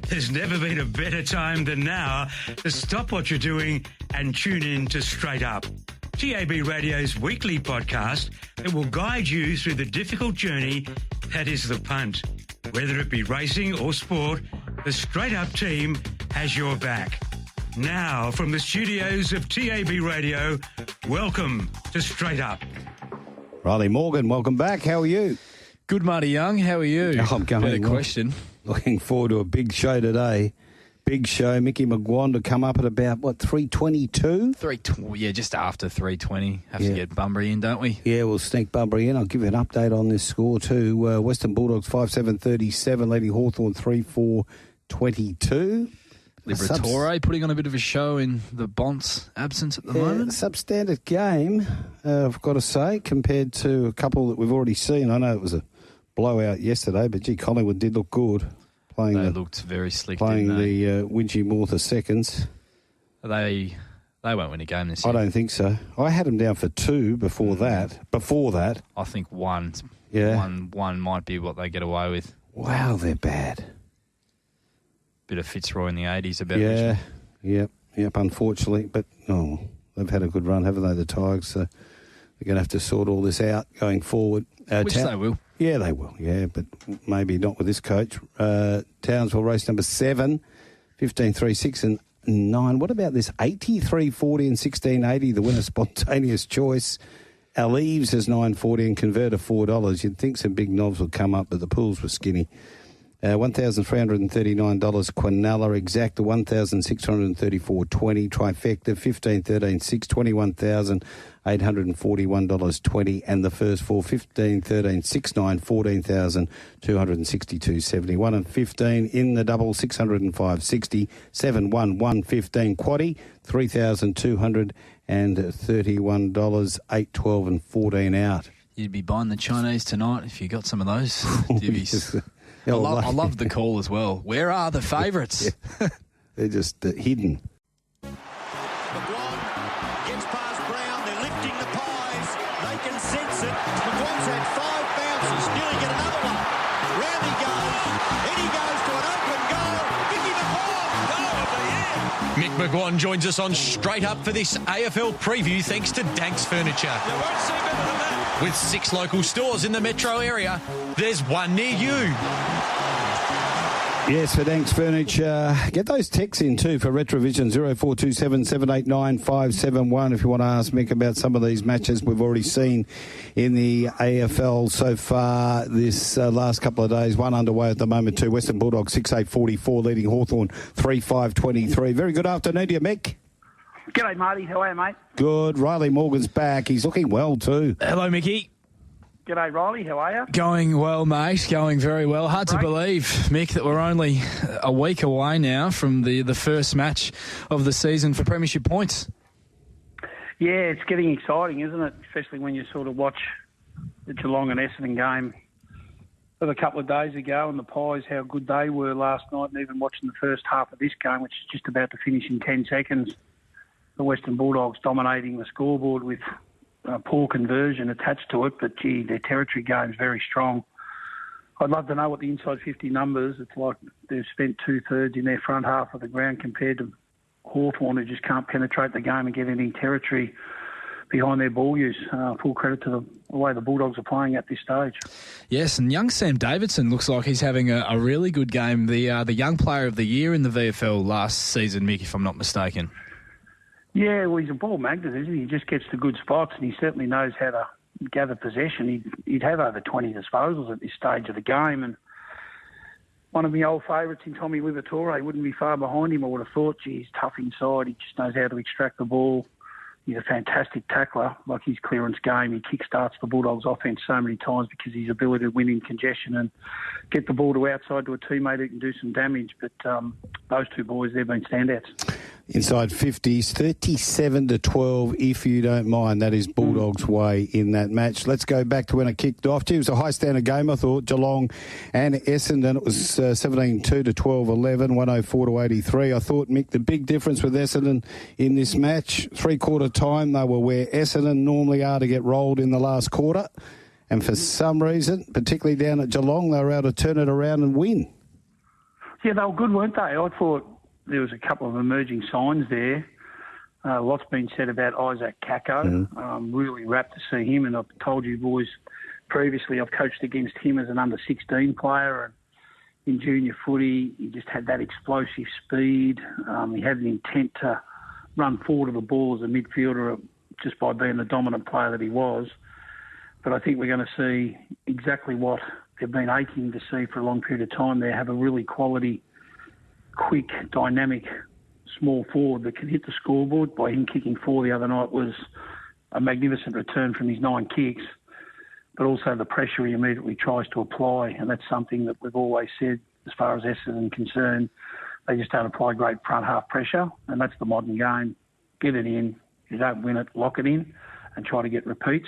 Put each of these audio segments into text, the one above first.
There's never been a better time than now to stop what you're doing and tune in to Straight Up, TAB Radio's weekly podcast that will guide you through the difficult journey that is the punt. Whether it be racing or sport, the Straight Up team has your back. Now, from the studios of TAB Radio, welcome to Straight Up. Rylie Morgan, welcome back. How are you? Good, Marty Young. How are you? I'm going Better question. Looking forward to a big show today. Big show. Micky McGuane to come up at about, 3:22? Yeah, just after 3:20. Have to get Bunbury in, don't we? Yeah, we'll sneak Bunbury in. I'll give you an update on this score too. Western Bulldogs 5-7-37, leading Hawthorn 3-4-22. Liberatore putting on a bit of a show in the Bont's absence at the moment. Substandard game, I've got to say, compared to a couple that we've already seen. I know it was a blowout yesterday, but gee, Collingwood did look good. They looked very slick, playing didn't they? the Winchie Mortha seconds. They won't win a game this year. I don't think so. I had them down for 2 before that. I think 1. Yeah. One might be what they get away with. Wow, they're bad. Bit of Fitzroy in the 80s about Yeah, Richmond. yep, unfortunately. But, they've had a good run, haven't they, the Tigers? So they're going to have to sort all this out going forward. Which they will. Yeah, they will, but maybe not with this coach. Townsville race number 7, 15, 3, 6 and 9. What about this 83, 40 and 1680, the winner spontaneous choice? Our Eves is 9.40 and converter $4. You'd think some big knobs would come up, but the pools were skinny. $1,339 Quinella exacta, $1,634.20 trifecta, 15, 13, 6, $21,841.20 and the first four 15, 13, 6, 9, $14,262.71 and 15 in the double 605.60, 7, 1, 1, 15 quaddie, $3,231, 8, 12 and 14 out. You'd be buying the Chinese tonight if you got some of those divvies. I love the call as well. Where are the favourites? They're just hidden. McGuane gets past Brown. They're lifting the pies. They can sense it. McGuane's had 5 bounces. Nearly get another one. Round he goes. In he goes to an open goal. Micky McGuane, goal of the year. Mick McGuane joins us on Straight Up for this AFL preview thanks to Dankz Furniture. You won't see better than that. With 6 local stores in the metro area, there's one near you. Yes, for Dankz Furniture. Get those texts in too for Retrovision 0427 789 571 if you want to ask Mick about some of these matches we've already seen in the AFL so far this last couple of days. One underway at the moment too. Western Bulldogs 6-8-44 leading Hawthorn 3-5-23. Very good afternoon to you, Mick. G'day, Marty. How are you, mate? Good. Rylie Morgan's back. He's looking well too. Hello, Mickey. G'day, Rylie. How are you? Going well, mate. Going very well. Hard to believe, Mick, that we're only a week away now from the first match of the season for premiership points. Yeah, it's getting exciting, isn't it? Especially when you sort of watch the Geelong and Essendon game of a couple of days ago and the Pies, how good they were last night, and even watching the first half of this game, which is just about to finish in 10 seconds. The Western Bulldogs dominating the scoreboard with poor conversion attached to it, but gee, their territory game's very strong. I'd love to know what the inside 50 numbers. It's like they've spent 2/3 in their front half of the ground compared to Hawthorn, who just can't penetrate the game and get any territory behind their ball use. Full credit to the way the Bulldogs are playing at this stage. Yes, and young Sam Davidson looks like he's having a really good game. The young player of the year in the VFL last season, Mick, if I'm not mistaken. Yeah, well, he's a ball magnet, isn't he? He just gets to good spots, and he certainly knows how to gather possession. He'd have over 20 disposals at this stage of the game, and one of my old favourites in Tommy Liberatore wouldn't be far behind him. I would have thought, gee, he's tough inside. He just knows how to extract the ball. He's a fantastic tackler. Like his clearance game, he kick-starts the Bulldogs' offence so many times because his ability to win in congestion and get the ball to outside to a teammate who can do some damage. But those two boys, they've been standouts. Inside 50s, 37-12, if you don't mind. That is Bulldogs' way in that match. Let's go back to when it kicked off. Gee, it was a high-standard game, I thought. Geelong and Essendon, it was 17-2 to 12-11, 104-83. I thought, Mick, the big difference with Essendon in this match, three-quarter time, they were where Essendon normally are to get rolled in the last quarter. And for some reason, particularly down at Geelong, they were able to turn it around and win. Yeah, they were good, weren't they? I thought there was a couple of emerging signs there. Lots been said about Isaac Kako. Really rapt to see him, and I've told you boys previously I've coached against him as an under-16 player, and in junior footy he just had that explosive speed. He had an intent to run forward to the ball as a midfielder just by being the dominant player that he was. But I think we're going to see exactly what they've been aching to see for a long period of time. They have a really quality, quick, dynamic, small forward that can hit the scoreboard. By him kicking 4 the other night was a magnificent return from his 9 kicks, but also the pressure he immediately tries to apply, and that's something that we've always said as far as Essendon are concerned. They just don't apply great front half pressure, and that's the modern game. Get it in. If you don't win it, lock it in and try to get repeats.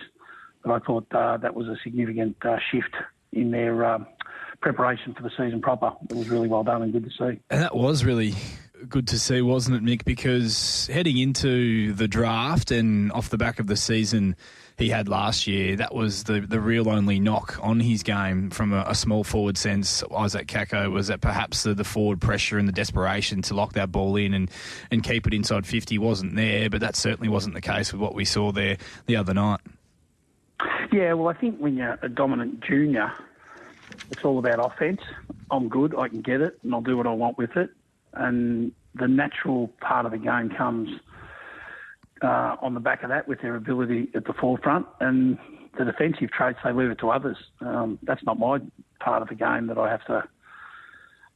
But I thought that was a significant shift in their preparation for the season proper. It was really well done and good to see. And that was really good to see, wasn't it, Mick? Because heading into the draft and off the back of the season he had last year, that was the real only knock on his game from a small forward sense. Isaac Kako was that perhaps the forward pressure and the desperation to lock that ball in and keep it inside 50 wasn't there, but that certainly wasn't the case with what we saw there the other night. Yeah, well, I think when you're a dominant junior, it's all about offence. I'm good, I can get it, and I'll do what I want with it. And the natural part of the game comes on the back of that with their ability at the forefront, and the defensive traits, they leave it to others. That's not my part of the game that I have to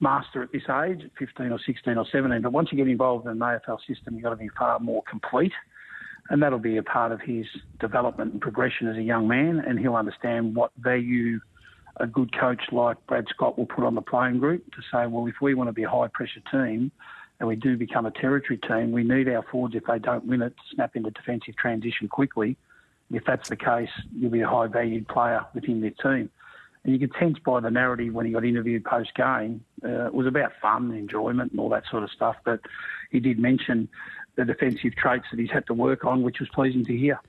master at this age, at 15 or 16 or 17. But once you get involved in an AFL system, you've got to be far more complete, and that'll be a part of his development and progression as a young man, and he'll understand what value a good coach like Brad Scott will put on the playing group to say, well, if we want to be a high-pressure team and we do become a territory team, we need our forwards, if they don't win it, to snap into defensive transition quickly. If that's the case, you'll be a high-valued player within their team. And you could sense by the narrative when he got interviewed post-game, it was about fun and enjoyment and all that sort of stuff, but he did mention the defensive traits that he's had to work on, which was pleasing to hear.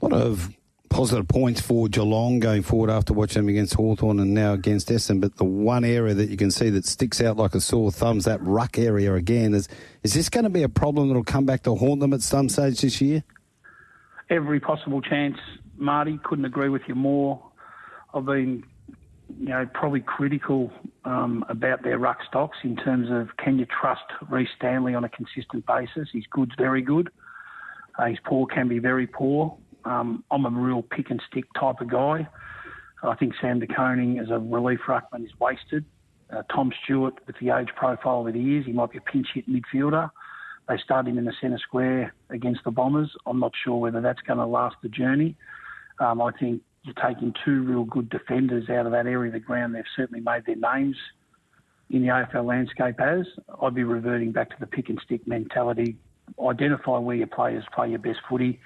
A lot of positive points for Geelong going forward after watching them against Hawthorn and now against Essendon, but the one area that you can see that sticks out like a sore thumb is that ruck area again. Is this going to be a problem that will come back to haunt them at some stage this year? Every possible chance, Marty. Couldn't agree with you more. I've been, probably critical about their ruck stocks in terms of, can you trust Reece Stanley on a consistent basis? His good's very good. His poor can be very poor. I'm a real pick and stick type of guy. I think Sam De Koning as a relief ruckman is wasted. Tom Stewart, with the age profile that he is, he might be a pinch hit midfielder. They start him in the centre square against the Bombers. I'm not sure whether that's going to last the journey. I think you're taking 2 real good defenders out of that area of the ground. They've certainly made their names in the AFL landscape as. I'd be reverting back to the pick and stick mentality. Identify where your players play your best footy.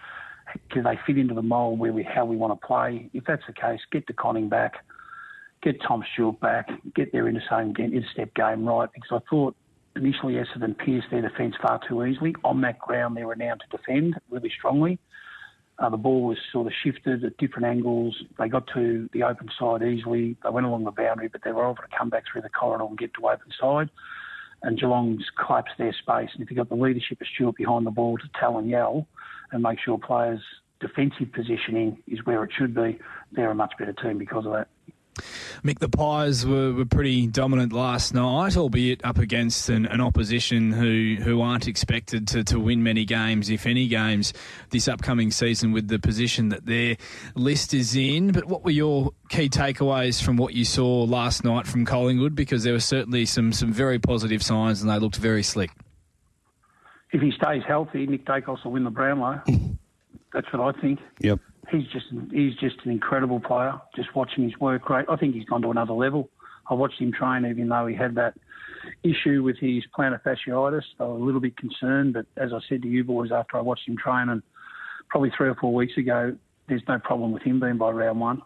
Can they fit into the mould how we want to play? If that's the case, get De Koning back, get Tom Stewart back, get their interstep game right. Because I thought initially Essendon pierced their defence far too easily. On that ground, they were renowned to defend really strongly. The ball was sort of shifted at different angles. They got to the open side easily. They went along the boundary, but they were able to come back through the corridor and get to open side. And Geelong's collapsed their space. And if you've got the leadership of Stewart behind the ball to tell and yell and make sure players' defensive positioning is where it should be, they're a much better team because of that. Mick, the Pies were pretty dominant last night, albeit up against an opposition who aren't expected to win many games, if any games, this upcoming season with the position that their list is in. But what were your key takeaways from what you saw last night from Collingwood? Because there were certainly some very positive signs and they looked very slick. If he stays healthy, Nick Dacos will win the Brownlow. That's what I think. Yep. He's just an incredible player. Just watching his work rate, I think he's gone to another level. I watched him train, even though he had that issue with his plantar fasciitis. I was a little bit concerned, but as I said to you boys after I watched him train, and probably 3 or 4 weeks ago, there's no problem with him being by round 1.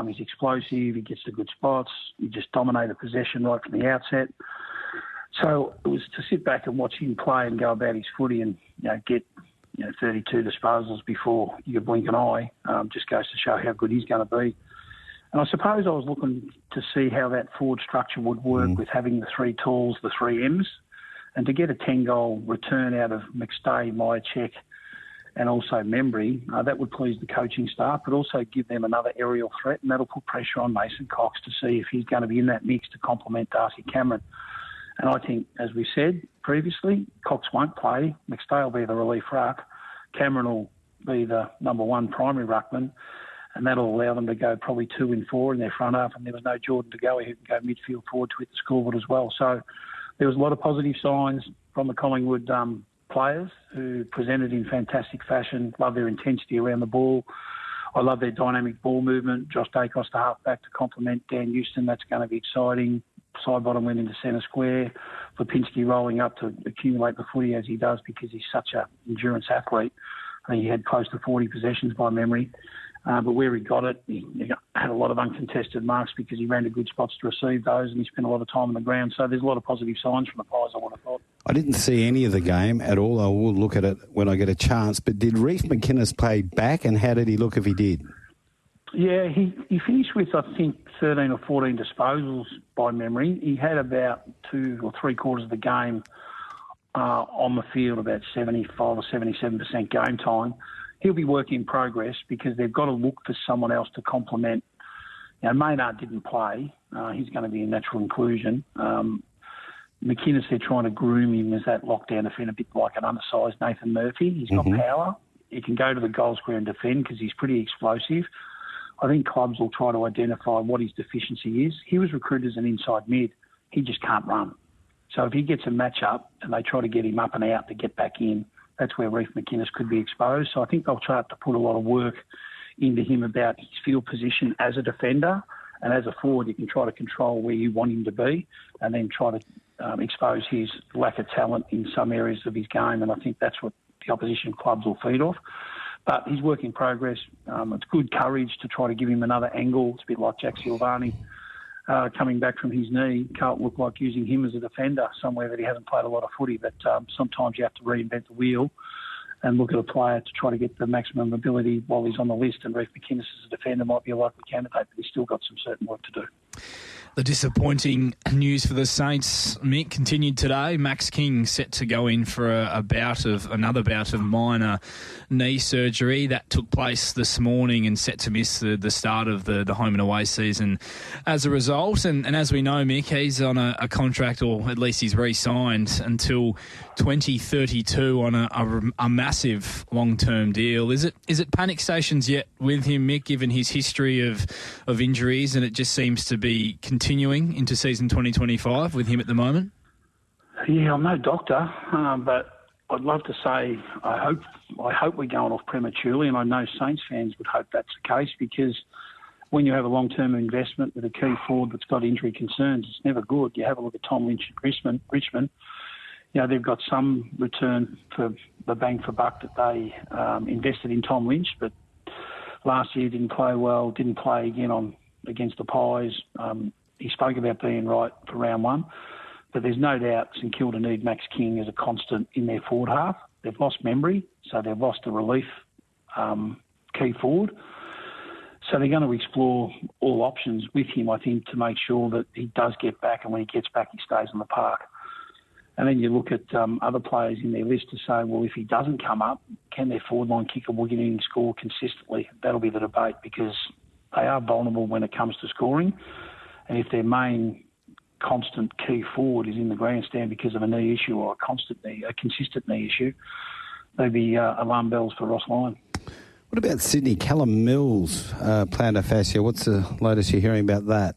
He's explosive. He gets to good spots. He just dominated possession right from the outset. So it was to sit back and watch him play and go about his footy and get 32 disposals before you could blink an eye. Just goes to show how good he's going to be. And I suppose I was looking to see how that forward structure would work with having the three talls, the three M's, and to get a 10-goal return out of McStay, Myercheck, and also Membry, that would please the coaching staff, but also give them another aerial threat, and that'll put pressure on Mason Cox to see if he's going to be in that mix to complement Darcy Cameron. And I think, as we said previously, Cox won't play. McStay will be the relief ruck. Cameron will be the number one primary ruckman, and that'll allow them to go probably 2 in 4 in their front half, and there was no Jordan De Goey who can go midfield forward to hit the scoreboard as well. So there was a lot of positive signs from the Collingwood players who presented in fantastic fashion. Love their intensity around the ball. I love their dynamic ball movement. Josh Dacos to half back to complement Dan Houston. That's going to be exciting. Sidebottom went into centre square. Lipinski rolling up to accumulate the footy as he does because he's such an endurance athlete. I think he had close to 40 possessions by memory. But where he got it, he had a lot of uncontested marks because he ran to good spots to receive those, and he spent a lot of time on the ground. So there's a lot of positive signs from the Pies, I would have thought. I didn't see any of the game at all. I will look at it when I get a chance. But did Reece McInnes play back, and how did he look if he did? Yeah, he finished with, I think, 13 or 14 disposals by memory. He had about 2 or 3/4 of the game on the field, about 75 or 77% game time. He'll be work in progress because they've got to look for someone else to complement. Maynard didn't play. He's going to be a natural inclusion. McInnes, they're trying to groom him as that lockdown defender, a bit like an undersized Nathan Murphy. He's got power. He can go to the goal square and defend because he's pretty explosive. I think clubs will try to identify what his deficiency is. He was recruited as an inside mid. He just can't run. So if he gets a match-up and they try to get him up and out to get back in, that's where Reece McInnes could be exposed. So I think they'll try to put a lot of work into him about his field position as a defender, and as a forward you can try to control where you want him to be and then try to expose his lack of talent in some areas of his game, and I think that's what the opposition clubs will feed off. But he's work in progress. It's good courage to try to give him another angle. It's a bit like Jack Silvani coming back from his knee. Can't look like using him as a defender somewhere that he hasn't played a lot of footy, but sometimes you have to reinvent the wheel and look at a player to try to get the maximum ability while he's on the list, and Reece McInnes as a defender might be a likely candidate, but he's still got some certain work to do. The disappointing news for the Saints, Mick, continued today. Max King set to go in for another bout of minor knee surgery. That took place this morning and set to miss the start of the home and away season as a result. And as we know, Mick, he's on a contract, or at least he's re-signed until 2032 on a massive long-term deal. Is it panic stations yet with him, Mick, given his history of injuries, and it just seems to be continuing into season 2025 with him at the moment? Yeah, I'm no doctor, but I'd love to say I hope we're going off prematurely, and I know Saints fans would hope that's the case, because when you have a long-term investment with a key forward that's got injury concerns, it's never good. You have a look at Tom Lynch at Richmond. They've got some return for the bang for buck that they invested in Tom Lynch, but last year didn't play well, didn't play again against the Pies. He spoke about being right for round one, but there's no doubt St Kilda need Max King as a constant in their forward half. They've lost Membry, so they've lost a relief key forward. So they're going to explore all options with him, I think, to make sure that he does get back, and when he gets back, he stays in the park. And then you look at other players in their list to say, well, if he doesn't come up, can their forward line kicker William score consistently? That'll be the debate, because they are vulnerable when it comes to scoring. And if their main constant key forward is in the grandstand because of a knee issue or a consistent knee issue, they'd be alarm bells for Ross Lyon. What about Sydney? Callum Mills, plantar fascia. What's the latest you're hearing about that?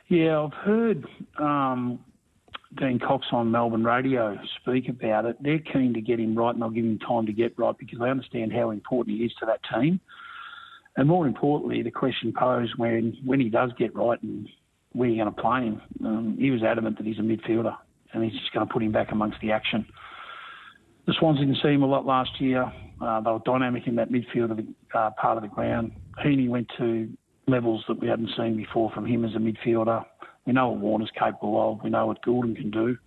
Yeah, I've heard Dean Cox on Melbourne radio speak about it. They're keen to get him right, and they'll give him time to get right, because they understand how important he is to that team. And more importantly, the question posed when he does get right and where you're going to play him. He was adamant that he's a midfielder, and he's just going to put him back amongst the action. The Swans didn't see him a lot last year. They were dynamic in that midfield part of the ground. Heaney went to levels that we hadn't seen before from him as a midfielder. We know what Warner's capable of. We know what Goulden can do.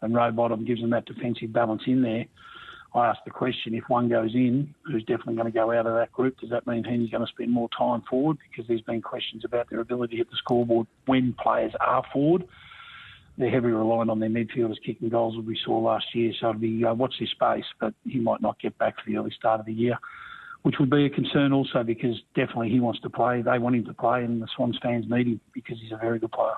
And Rowbottom gives them that defensive balance in there. I asked the question, if one goes in, who's definitely going to go out of that group? Does that mean he's going to spend more time forward? Because there's been questions about their ability to hit the scoreboard when players are forward. They're heavily reliant on their midfielders kicking goals, as we saw last year. So it'll be watch this space, but he might not get back for the early start of the year, which would be a concern also because definitely he wants to play. They want him to play, and the Swans fans need him because he's a very good player.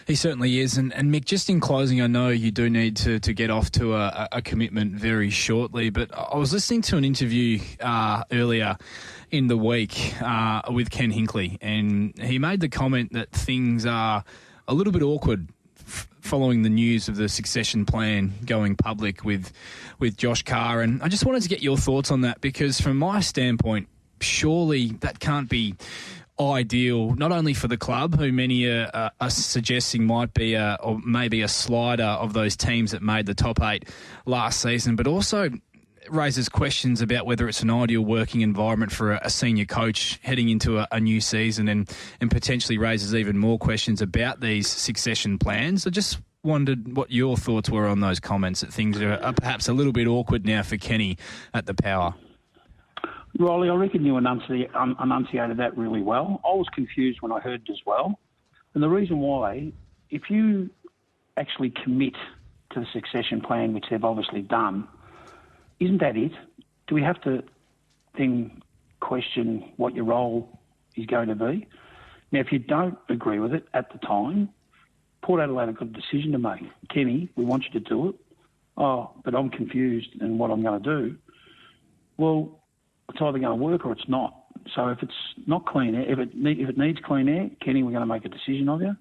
He certainly is. And Mick, just in closing, I know you do need to get off to a commitment very shortly, but I was listening to an interview earlier in the week with Ken Hinkley, and he made the comment that things are a little bit awkward following the news of the succession plan going public with Josh Carr. And I just wanted to get your thoughts on that because from my standpoint, surely that can't be ideal, not only for the club, who many are suggesting might be or maybe a slider of those teams that made the top 8 last season, but also raises questions about whether it's an ideal working environment for a senior coach heading into a new season and potentially raises even more questions about these succession plans. I just wondered what your thoughts were on those comments, that things are perhaps a little bit awkward now for Kenny at the Power. Riley, I reckon you enunciated that really well. I was confused when I heard it as well. And the reason why, if you actually commit to the succession plan, which they've obviously done, isn't that it? Do we have to then question what your role is going to be? Now, if you don't agree with it at the time, Port Adelaide have got a decision to make. Kenny, we want you to do it. Oh, but I'm confused in what I'm going to do. Well, it's either going to work or it's not. So if it's not clean air, if it needs clean air, Kenny, we're going to make a decision of you.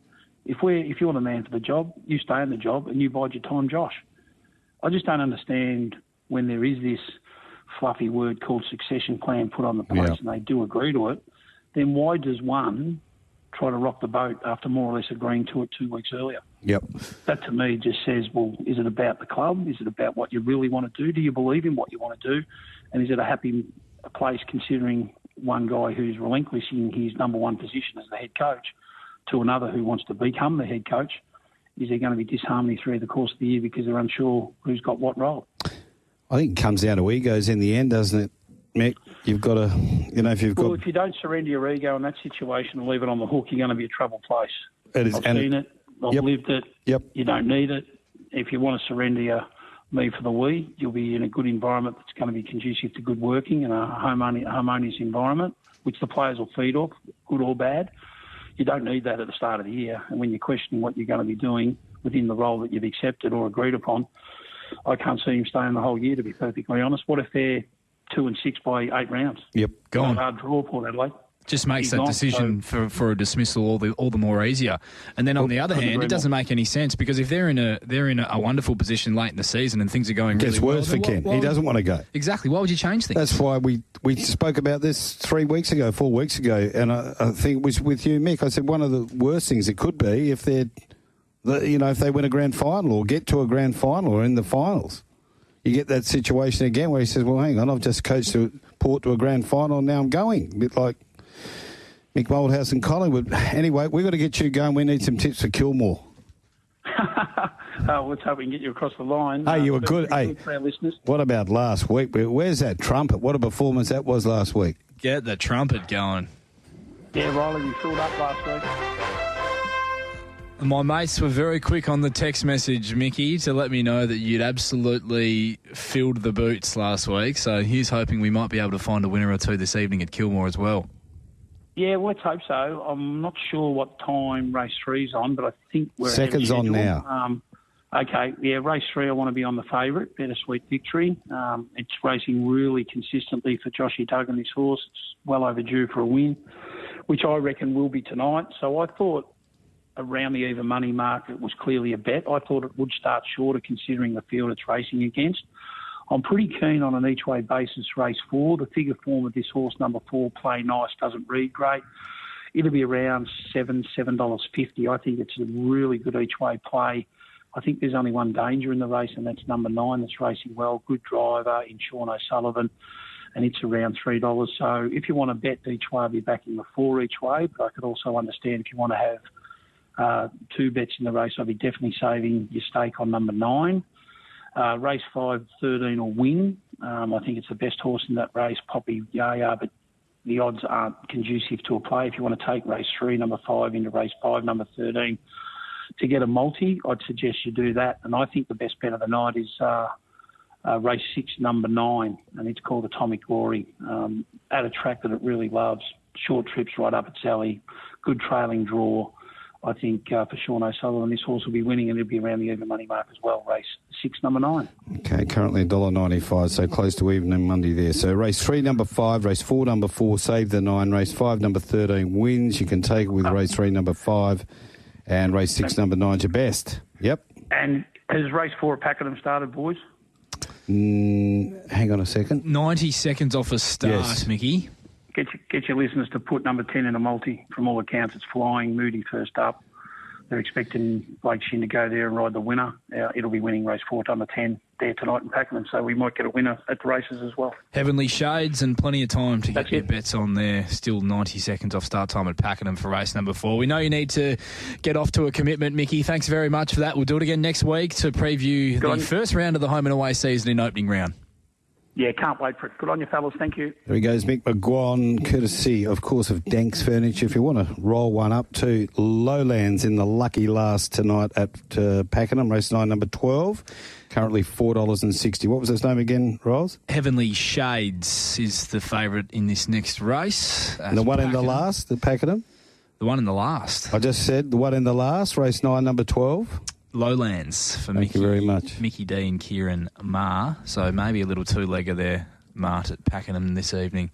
If you're the man for the job, you stay in the job and you bide your time, Josh. I just don't understand when there is this fluffy word called succession plan put on the place and they do agree to it, then why does one try to rock the boat after more or less agreeing to it 2 weeks earlier? Yep. That to me just says, well, is it about the club? Is it about what you really want to do? Do you believe in what you want to do? And is it a happy place considering one guy who's relinquishing his number one position as the head coach to another who wants to become the head coach? Is there going to be disharmony through the course of the year because they're unsure who's got what role? I think it comes down to egos in the end, doesn't it, Mick? You've got to, if you don't surrender your ego in that situation and leave it on the hook, you're going to be a troubled place. I've seen it. I've lived it. Yep. You don't need it. If you want to surrender your me for the we, you'll be in a good environment that's going to be conducive to good working and a harmonious environment, which the players will feed off, good or bad. You don't need that at the start of the year. And when you question what you're going to be doing within the role that you've accepted or agreed upon, I can't see him staying the whole year, to be perfectly honest. What if they're 2-6 by 8 rounds? Yep, go on. Hard draw, Port Adelaide. Just makes that decision for a dismissal all the more easier. And then on the other hand, it doesn't make any sense because if they're in a wonderful position late in the season and things are going really well, gets worse for Ken. He doesn't want to go. Exactly. Why would you change things? That's why we spoke about this 4 weeks ago, and I think it was with you, Mick. I said one of the worst things it could be if they're, if they win a grand final or get to a grand final or in the finals. You get that situation again where he says, well, hang on, I've just coached Port to a grand final and now I'm going. A bit like Mick Moldhouse and Collingwood. Anyway, we've got to get you going. We need some tips for Kilmore. Let's hope we can get you across the line. Hey, you were good. Hey, for our listeners. What about last week? Where's that trumpet? What a performance that was last week. Get the trumpet going. Yeah, Riley, we filled up last week. My mates were very quick on the text message, Mickey, to let me know that you'd absolutely filled the boots last week. So he's hoping we might be able to find a winner or two this evening at Kilmore as well. Yeah, well, let's hope so. I'm not sure what time race 3's on, but I think we're seconds on now. Okay, yeah, race 3, I want to be on the favourite, Bittersweet Victory. It's racing really consistently for Joshy Duggan, his horse. It's well overdue for a win, which I reckon will be tonight. So I thought around the even money mark, it was clearly a bet. I thought it would start shorter considering the field it's racing against. I'm pretty keen on an each-way basis race 4. The figure form of this horse, number 4, Play Nice, doesn't read great. It'll be around $7.50. I think it's a really good each-way play. I think there's only one danger in the race, and that's number 9 that's racing well. Good driver in Sean O'Sullivan, and it's around $3. So if you want to bet each way, I'll be backing the 4 each way, but I could also understand if you want to have 2 bets in the race, I'll be definitely saving your stake on number 9. Race 5, 13 will win. I think it's the best horse in that race, Poppy Yaya, but the odds aren't conducive to a play. If you want to take race 3, number 5, into race 5, number 13, to get a multi, I'd suggest you do that. And I think the best bet of the night is race 6, number 9, and it's called Atomic Glory, at a track that it really loves. Short trips right up its alley, good trailing draw. I think for Sean O'Sullivan, this horse will be winning, and it'll be around the even money mark as well. Race 6, number 9. Okay, currently $1.95, so close to even on Monday there. So race 3, number 5, race 4, number 4, save the 9, race 5, number 13 wins. You can take it with race 3, number 5, and race 6, number 9's your best. Yep. And has race 4 at Pakenham started, boys? Hang on a second. 90 seconds off a start, Yes. Mickey. Get your listeners to put number 10 in a multi. From all accounts, it's flying. Moody first up. They're expecting Blake Shin to go there and ride the winner. It'll be winning race 4, number 10, there tonight in Pakenham. So we might get a winner at the races as well. Heavenly Shades and plenty of time to That's get your it. bets on there. Still 90 seconds off start time at Pakenham for race number 4. We know you need to get off to a commitment, Mickey. Thanks very much for that. We'll do it again next week to preview the first round of the home and away season in opening round. Yeah, can't wait for it. Good on you, fellas. Thank you. There he goes, Micky McGuane, courtesy, of course, of Dankz Furniture. If you want to roll one up to Lowlands in the lucky last tonight at Pakenham, race 9, number 12, currently $4.60. What was his name again, Roz? Heavenly Shades is the favourite in this next race. And the one in the last, the Pakenham? The one in the last. I just said the one in the last, race 9, number 12. Lowlands for Thank you very much. Mickey D and Kieran Marr. So maybe a little two-legger there, Mart, at Pakenham this evening.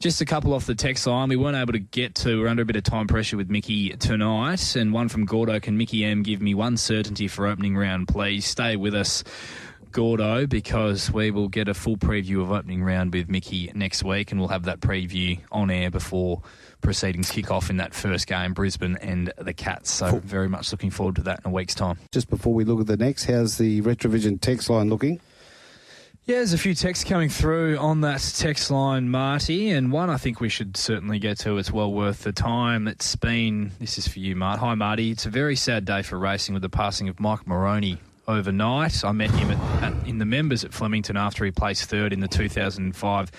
Just a couple off the text line we weren't able to get to. We're under a bit of time pressure with Mickey tonight. And one from Gordo. Can Mickey M give me one certainty for opening round, please? Stay with us, Gordo, because we will get a full preview of opening round with Mickey next week, and we'll have that preview on air before proceedings kick off in that first game, Brisbane and the Cats. So very much looking forward to that in a week's time. Just before we look at the next, how's the Retrovision text line looking? Yeah, there's a few texts coming through on that text line, Marty, and one I think we should certainly get to. It's well worth the time. It's been, this is for you, Mart. Hi, Marty. It's a very sad day for racing with the passing of Mike Moroney overnight. I met him in the members at Flemington after he placed third in the 2005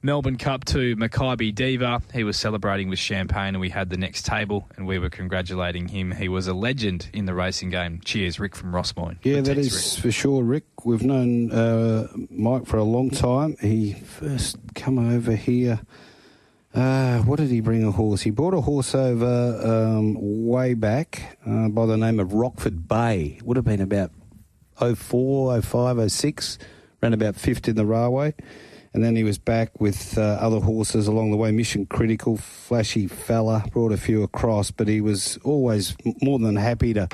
Melbourne Cup to Maccabi Diva. He was celebrating with champagne and we had the next table and we were congratulating him. He was a legend in the racing game. Cheers, Rick from Rossmoyne. Yeah, that is for sure, Rick. We've known Mike for a long time. He first come over here. What did he bring a horse? He brought a horse over way back by the name of Rockford Bay. Would have been about 04, 05, 06, ran about 5th in the railway. And then he was back with other horses along the way. Mission Critical, Flashy Fella, brought a few across, but he was always more than happy to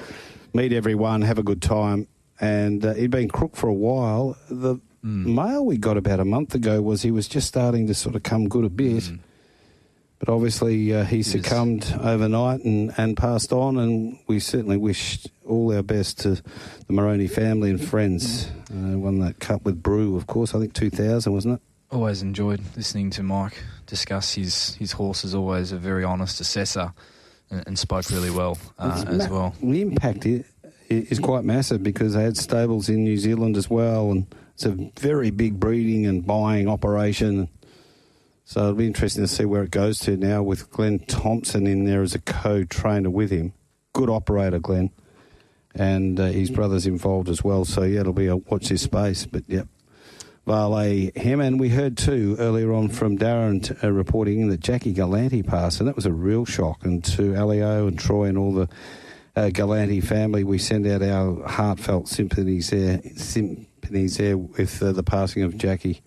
meet everyone, have a good time. And he'd been crook for a while. The mail we got about a month ago was he was just starting to sort of come good a bit. But obviously he succumbed overnight and passed on, and we certainly wish all our best to the Moroney family and friends. Won that cup with Brew, of course, I think 2000, wasn't it? Always enjoyed listening to Mike discuss his horses, always a very honest assessor and spoke really well as well. The impact is quite massive because they had stables in New Zealand as well, and it's a very big breeding and buying operation. So it'll be interesting to see where it goes to now with Glenn Thompson in there as a co-trainer with him. Good operator, Glenn. And his brother's involved as well. So, yeah, it'll be a watch this space. But, yep, Valet him. And we heard, too, earlier on from Darren reporting that Jackie Galante passed. And that was a real shock. And to Alio and Troy and all the Galante family, we send out our heartfelt sympathies there with the passing of Jackie.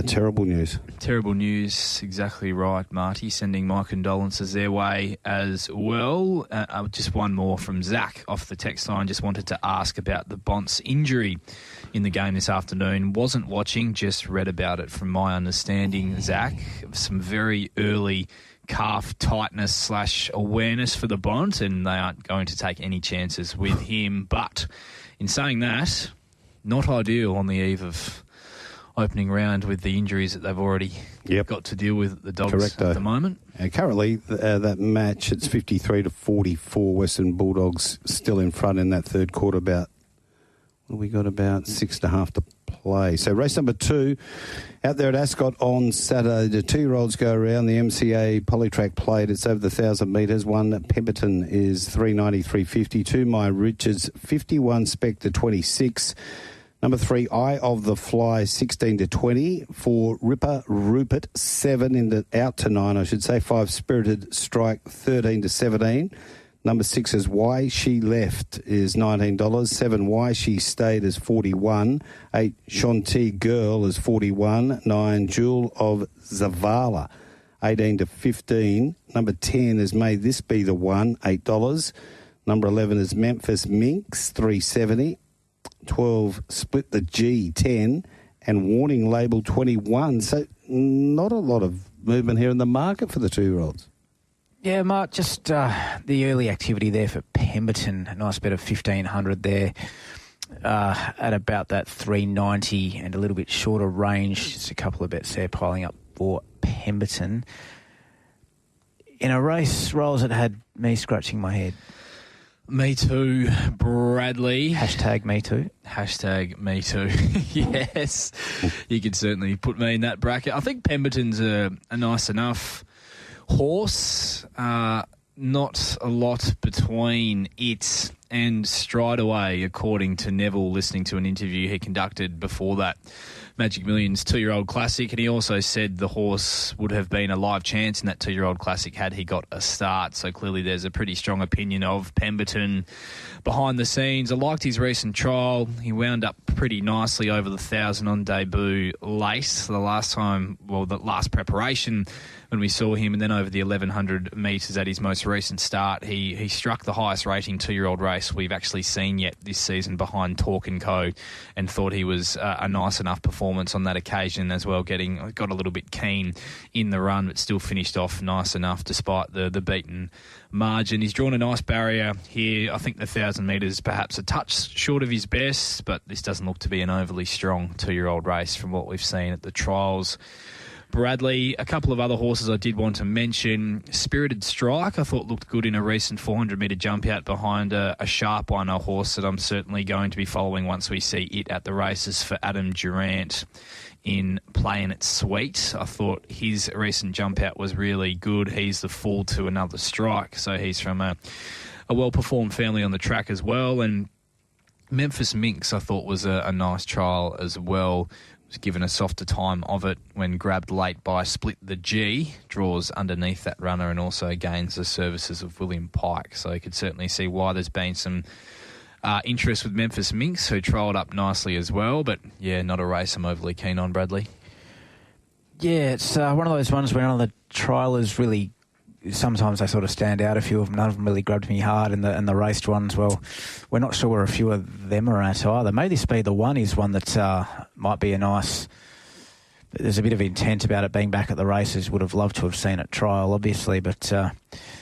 Terrible news. Terrible news, exactly right, Marty. Sending my condolences their way as well. Just one more from Zach off the text line. Just wanted to ask about the Bonts injury in the game this afternoon. Wasn't watching, just read about it. From my understanding, Zach, some very early calf tightness / awareness for the Bont, and they aren't going to take any chances with him. But in saying that, not ideal on the eve of opening round with the injuries that they've already got to deal with, the Dogs, at the moment. Currently, that match, it's 53-44. Western Bulldogs still in front in that third quarter, about We got about 6.5 to play. So race number 2 out there at Ascot on Saturday. The 2-year-olds go around. The MCA Polytrack Plate. It's over the 1,000 metres. One Pemberton is 390-350. 2 My Richards 51 Spectre 26. Number 3 Eye of the Fly 16 to 20. 4 Ripper Rupert 7 in the out to 9 I should say. 5 Spirited Strike 13 to 17. Number 6 is Why She Left is $19. 7 Why She Stayed is $41. 8 Shanti Girl is $41. 9 Jewel of Zavala, 18 to 15. Number 10 is May This Be the One, $8. Number 11 is Memphis Minx, $3.70. 12 Split the G, 10. And Warning Label, 21. So not a lot of movement here in the market for the 2-year-olds. Yeah, Mark, just the early activity there for Pemberton. A nice bet of 1,500 there at about that 390 and a little bit shorter range. Just a couple of bets there piling up for Pemberton. In a race, Rolls, that had me scratching my head. Me too, Bradley. Hashtag me too. Hashtag me too. Yes, you could certainly put me in that bracket. I think Pemberton's a nice enough horse. Not a lot between it and Stride Away, according to Neville, listening to an interview he conducted before that Magic Millions 2-year-old classic, and he also said the horse would have been a live chance in that 2-year-old classic had he got a start. So clearly there's a pretty strong opinion of Pemberton behind the scenes. I liked his recent trial. He wound up pretty nicely over the 1,000 on debut late. The last preparation when we saw him, and then over the 1,100 metres at his most recent start, he struck the highest rating 2-year-old race we've actually seen yet this season behind Talk & Co, and thought he was a nice enough performance on that occasion as well. Got a little bit keen in the run, but still finished off nice enough despite the beaten margin. He's drawn a nice barrier here. I think the 1,000 metres perhaps a touch short of his best, but this doesn't look to be an overly strong 2-year-old race from what we've seen at the trials. Bradley, a couple of other horses I did want to mention. Spirited Strike, I thought looked good in a recent 400-metre jump out behind a sharp one, a horse that I'm certainly going to be following once we see it at the races for Adam Durant in Playing It Sweet. I thought his recent jump out was really good. He's the fool to Another Strike, so he's from a well-performed family on the track as well. And Memphis Minx, I thought, was a nice trial as well. Was given a softer time of it when grabbed late by Split the G, draws underneath that runner and also gains the services of William Pike. So you could certainly see why there's been some interest with Memphis Minx, who trialled up nicely as well. But, yeah, not a race I'm overly keen on, Bradley. Yeah, it's one of those ones where none of the triallers really, sometimes they sort of stand out, a few of them. None of them really grabbed me hard, and the raced ones, well, we're not sure where a few of them are at either. May This Be the One is one that might be a nice... There's a bit of intent about it being back at the races. Would have loved to have seen it trial, obviously, but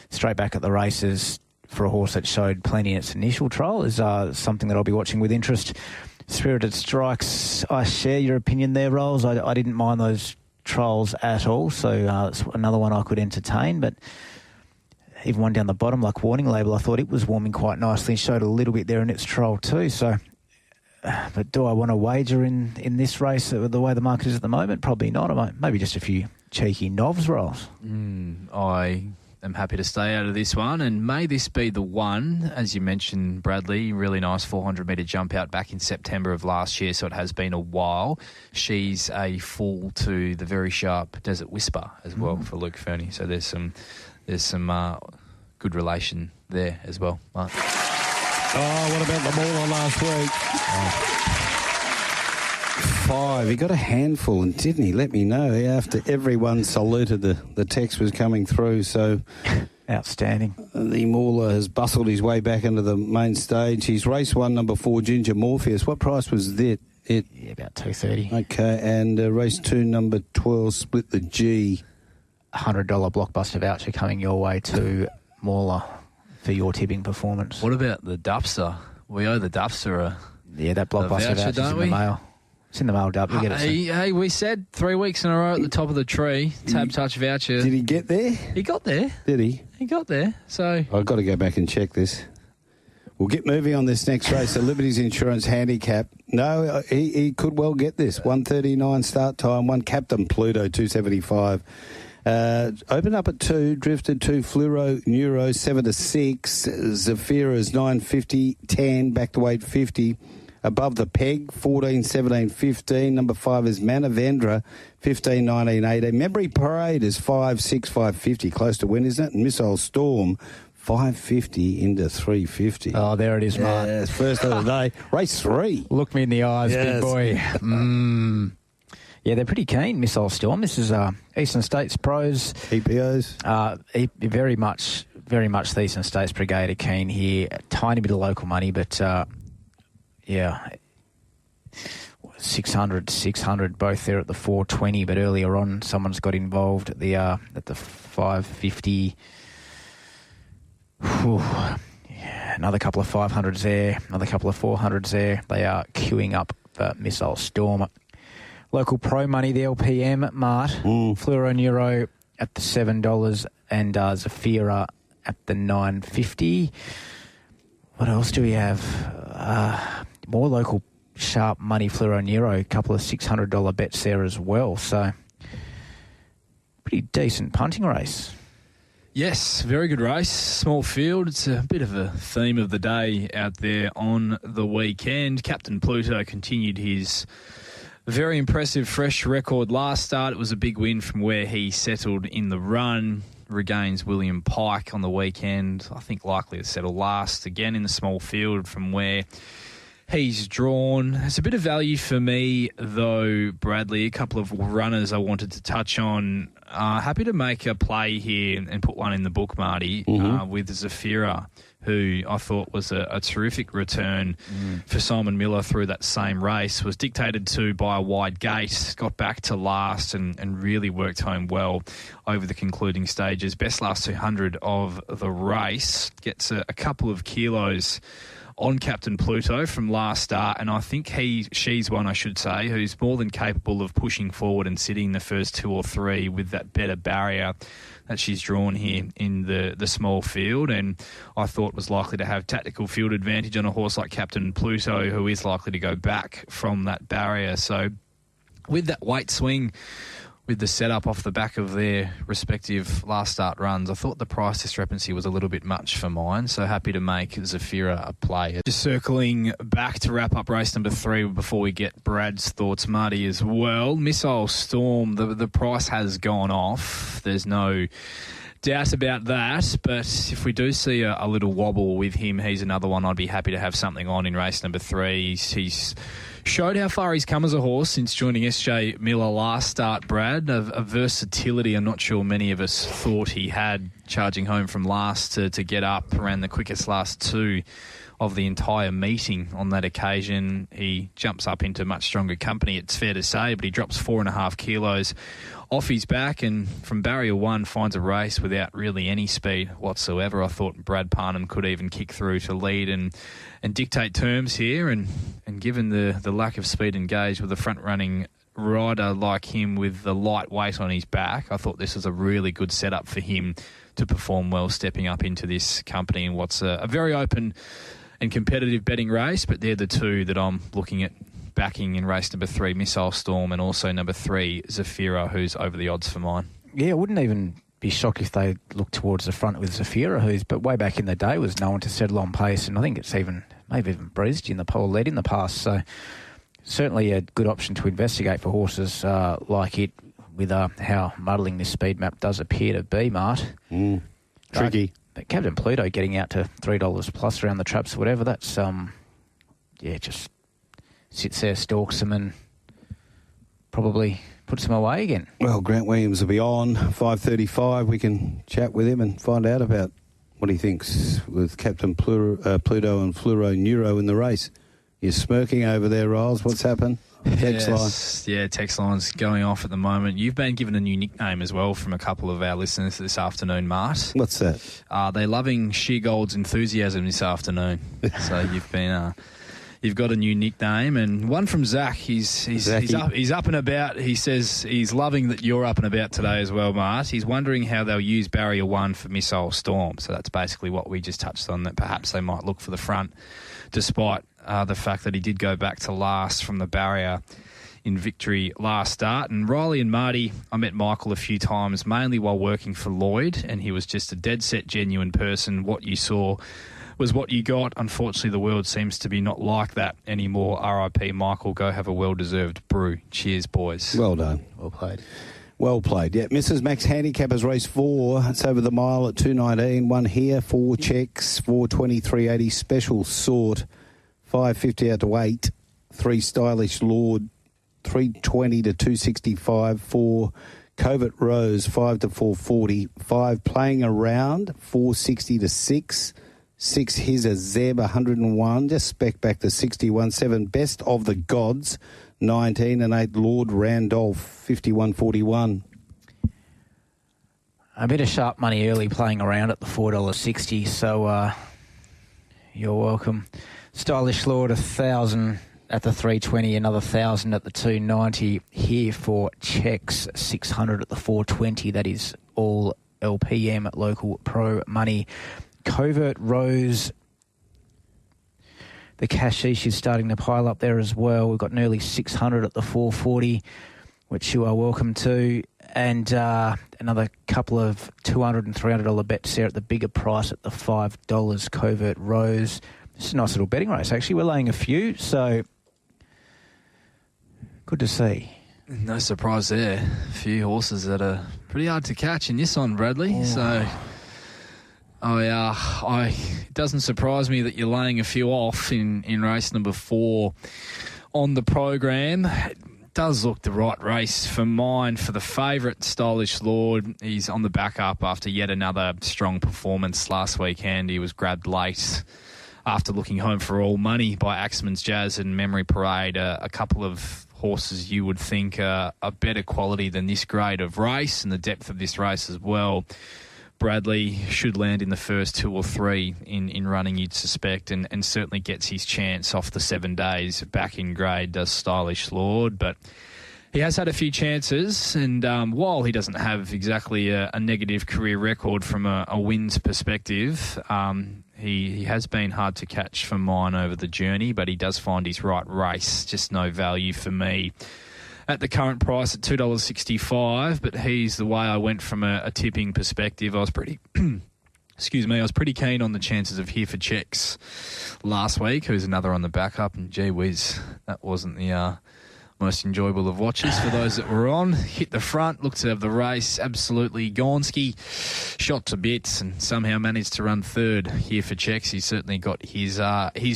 straight back at the races for a horse that showed plenty in its initial trial is something that I'll be watching with interest. Spirited Strikes, I share your opinion there, Rolls. I didn't mind those trials at all, so it's another one I could entertain. But even one down the bottom, like Warning Label, I thought it was warming quite nicely and showed a little bit there in its trial too. So, but do I want to wager in this race the way the market is at the moment? Probably not. Maybe just a few cheeky novs, Rolls. I am happy to stay out of this one, and May This Be the One, as you mentioned, Bradley, really nice 400-metre jump out back in September of last year, so it has been a while. She's a fool to the very sharp Desert Whisper as well for Luke Fernie, so there's some good relation there as well, Mark. Oh, what about the Mauler last week? 5. He got a handful, and didn't he? Let me know after everyone saluted the text was coming through. So outstanding. The Mauler has bustled his way back into the main stage. He's race 1, number 4, Ginger Morpheus. What price was that? Yeah, about $2.30. Okay, and race 2, number 12, Split the G. $100 blockbuster voucher coming your way to Mauler for your tipping performance. What about the Dupster? We owe the Dupster that blockbuster voucher's in the mail. It's in the mail, Dub. You'll get it soon. Hey, we said 3 weeks in a row at the top of the tree. Tab Touch voucher. Did he get there? He got there. Did he? He got there. So I've got to go back and check this. We'll get moving on this next race. The Liberty's Insurance Handicap. No, he could well get this. 1:39 start time. One Captain Pluto, 275. Opened up at 2, drifted 2, Fluoro Neuro, 7 to 6. Zafira's 9.50, 10, back to 8.50. Above the peg, 14, 17, 15. Number 5 is Manavendra, 15, 19, 18. Memory Parade is 5, 6, 5.50. Close to win, isn't it? And Missile Storm, 5.50 into 3.50. Oh, there it is, Mark. Yes, first of the day. Race 3. Look me in the eyes, Yes. big boy. Yeah, they're pretty keen, Missile Storm. This is Eastern States Pros. EPOs? Very much the Eastern States Brigade are keen here. A tiny bit of local money, but, yeah, 600, both there at the 420, but earlier on someone's got involved at the 550. Whew. Yeah, another couple of 500s there, another couple of 400s there. They are queuing up for Missile Storm. Local pro money, the LPM, Mart. Fluoro Neuro at the $7 and Zafira at the $9.50. What else do we have? More local sharp money, Fluoro Neuro, a couple of $600 bets there as well. So, pretty decent punting race. Yes, very good race. Small field. It's a bit of a theme of the day out there on the weekend. Captain Pluto continued his very impressive fresh record last start. It was a big win from where he settled in the run. Regains William Pike on the weekend. I think likely to settle last again in the small field from where he's drawn. It's a bit of value for me, though, Bradley. A couple of runners I wanted to touch on. Happy to make a play here and put one in the book, Marty, with Zafira, who I thought was a terrific return for Simon Miller through that same race. Was dictated to by a wide gate, got back to last and really worked home well over the concluding stages. Best last 200 of the race. Gets a couple of kilos on Captain Pluto from last start, and I think she's one, I should say, who's more than capable of pushing forward and sitting the first 2 or 3 with that better barrier that she's drawn here in the small field, and I thought was likely to have tactical field advantage on a horse like Captain Pluto, who is likely to go back from that barrier. So with that weight swing, with the setup off the back of their respective last start runs, I thought the price discrepancy was a little bit much for mine, so happy to make Zafira a play. Just circling back to wrap up race number 3 before we get Brad's thoughts, Marty, as well. Missile Storm, the price has gone off. There's no doubt about that, but if we do see a little wobble with him, he's another one I'd be happy to have something on in race number 3. He's showed how far he's come as a horse since joining SJ Miller last start, Brad. A versatility I'm not sure many of us thought he had, charging home from last to get up around the quickest last 2 of the entire meeting on that occasion. He jumps up into much stronger company, it's fair to say, but he drops 4.5 kilos off his back and from barrier 1 finds a race without really any speed whatsoever. I thought Brad Parnham could even kick through to lead and dictate terms here, and given the lack of speed and gauge with a front-running rider like him with the light weight on his back, I thought this was a really good setup for him to perform well stepping up into this company in what's a very open and competitive betting race. But they're the 2 that I'm looking at backing in race number 3, Missile Storm, and also number 3, Zafira, who's over the odds for mine. Yeah, I wouldn't even be shocked if they look towards the front with Zafira, but way back in the day was known to settle on pace, and I think it's maybe even breezed in the pole lead in the past. So certainly a good option to investigate for horses like it, with how muddling this speed map does appear to be, Mart. Tricky. But Captain Pluto getting out to $3 plus around the traps or whatever, that's just sits there, stalks them, and probably puts them away again. Well, Grant Williams will be on 5:35. We can chat with him and find out about what he thinks with Captain Pluto and Fluoro Neuro in the race. You're smirking over there, Riles. What's happened? Text line. Yeah, text line's going off at the moment. You've been given a new nickname as well from a couple of our listeners this afternoon, Mart. What's that? They're loving Sheer Gold's enthusiasm this afternoon. So you've you've got a new nickname. And one from Zach. He's up and about. He says he's loving that you're up and about today as well, Mart. He's wondering how they'll use Barrier 1 for Missile Storm. So that's basically what we just touched on, that perhaps they might look for the front, despite the fact that he did go back to last from the barrier in victory last start. And Rylie and Marty, I met Michael a few times, mainly while working for Lloyd, and he was just a dead-set, genuine person. What you saw was what you got. Unfortunately, the world seems to be not like that anymore. R.I.P. Michael. Go have a well-deserved brew. Cheers, boys. Well done. Well played. Well played. Yeah, Mrs. Max Handicappers race 4. It's over the mile at 2.19. 1 here, 4 checks, 4.23.80 special sort, 5.50 out to 8, 3 Stylish Lord, 3.20 to 2.65, 4 Covert Rose, 5 to 4.40, 5 Playing Around, 4.60 to 6, 6 Here's a Zeb, 101, just spec back to 61, 7 Best of the Gods, 19, and 8 Lord Randolph, 51.41. A bit of sharp money early Playing Around at the $4.60, so you're welcome. Stylish Lord, 1,000 at the 3.20, another 1,000 at the 2.90. Here for checks, 600 at the 4.20. That is all LPM at local pro money. Covert Rose, the cashish is starting to pile up there as well. We've got nearly 600 at the 4.40, which you are welcome to. And another couple of $200 and $300 bets there at the bigger price at the $5 Covert Rose. It's a nice little betting race, actually. We're laying a few, so good to see. No surprise there. A few horses that are pretty hard to catch in this one, Bradley. Oh. So it doesn't surprise me that you're laying a few off in race number 4 on the program. It does look the right race for mine. For the favourite, Stylish Lord, he's on the back up after yet another strong performance last weekend. He was grabbed late after looking home for all money by Axeman's Jazz and Memory Parade, a couple of horses you would think are better quality than this grade of race and the depth of this race as well. Bradley should land in the first 2 or 3 in running, you'd suspect, and certainly gets his chance off the 7 days back in grade, does Stylish Lord. But he has had a few chances, and while he doesn't have exactly a negative career record from a wins perspective, he has been hard to catch for mine over the journey, but he does find his right race. Just no value for me at the current price at $2.65, but he's the way I went from a tipping perspective. I was pretty I was pretty keen on the chances of Here for Checks last week, who's another on the backup, and gee whiz, that wasn't the most enjoyable of watches for those that were on. Hit the front, looked to have the race absolutely gonski, shot to bits, and somehow managed to run third. Here for Checks, he's certainly got his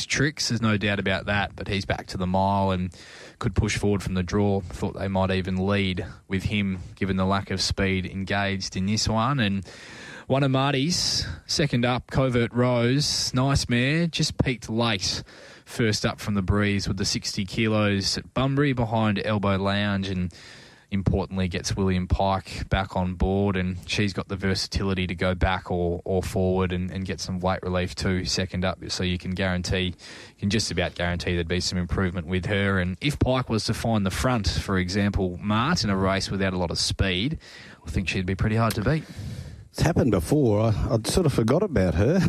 tricks, there's no doubt about that, but he's back to the mile and could push forward from the draw. Thought they might even lead with him, given the lack of speed engaged in this one. And one of Marty's, second up, Covert Rose, nice mare, just peaked late. First up from the breeze with the 60 kilos at Bunbury behind Elbow Lounge, and importantly gets William Pike back on board, and she's got the versatility to go back or forward and get some weight relief too, second up, so you can just about guarantee there'd be some improvement with her. And if Pike was to find the front, for example, Mart, in a race without a lot of speed, I think she'd be pretty hard to beat. It's happened before. I'd sort of forgot about her.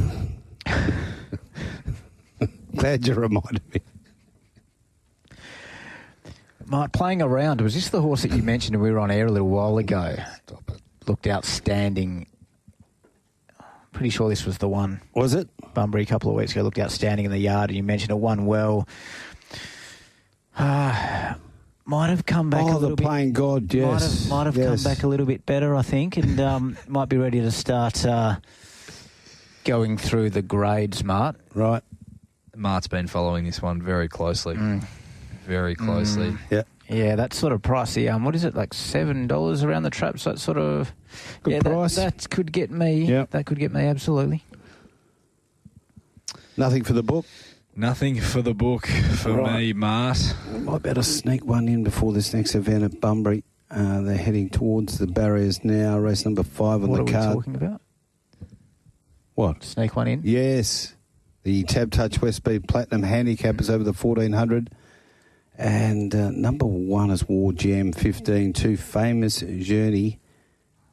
Glad you reminded me. Mart, Playing Around, was this the horse that you mentioned when we were on air a little while ago? Stop it. Looked outstanding. Pretty sure this was the one. Was it? Bunbury a couple of weeks ago looked outstanding in the yard, and you mentioned it won well. Might have come back a little bit. Oh, the Playing God, yes. Might have come back a little bit better, I think, and might be ready to start going through the grades, Mart. Right. Mart's been following this one very closely. Very closely. Yeah. Yeah, that sort of pricey. What is it, like $7 around the traps? That sort of good price. That could get me. Yeah. That could get me, absolutely. Nothing for the book? Nothing for the book for me, Mart. Might better sneak one in before this next event at Bunbury. They're heading towards the barriers now. Race number 5 on the card. What are we talking about? What? Sneak one in? Yes. The Tab Touch West Speed Platinum Handicap is over the 1400. And number 1 is War Jam, 15. 2, Famous Journey,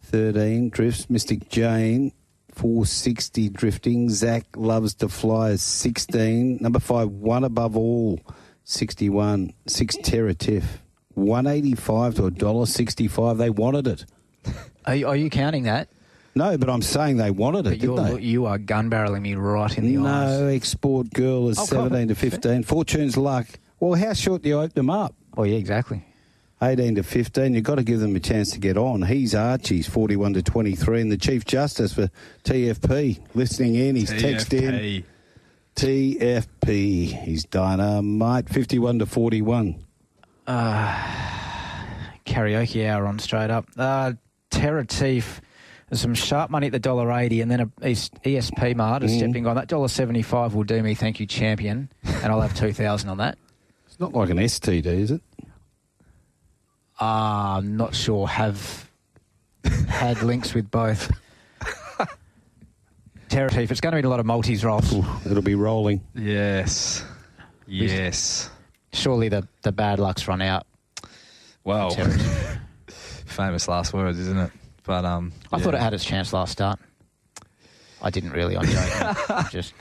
13. Drifts, Mystic Jane, 460 drifting. Zach Loves to Fly is 16. Number 5, One Above All, 61. 6, Terra Tiff, 185 to $1.65. They wanted it. Are you counting that? No, but I'm saying they wanted it, didn't they? You are gun barreling me right in the eyes. No, Export Girl is 17 to 15. Fortune's Luck. Well, how short do you open them up? Oh, yeah, exactly. 18 to 15. You've got to give them a chance to get on. He's Archie's 41 to 23. And the Chief Justice for TFP listening in. He's texted in. TFP. He's Dynamite 51 to 41. Karaoke hour on straight up. Terra Tiff. There's some sharp money at the $1.80, and then a ESP Mart is stepping on. That $1.75 will do me, thank you, champion, and I'll have $2,000 on that. It's not like an STD, is it? I'm not sure. Have had links with both. Terra Tiff. It's going to be a lot of multis, Rolf. It'll be rolling. Yes. Surely the bad luck's run out. Well, famous last words, isn't it? But I thought it had its chance last start. I didn't really. I'm joking. Just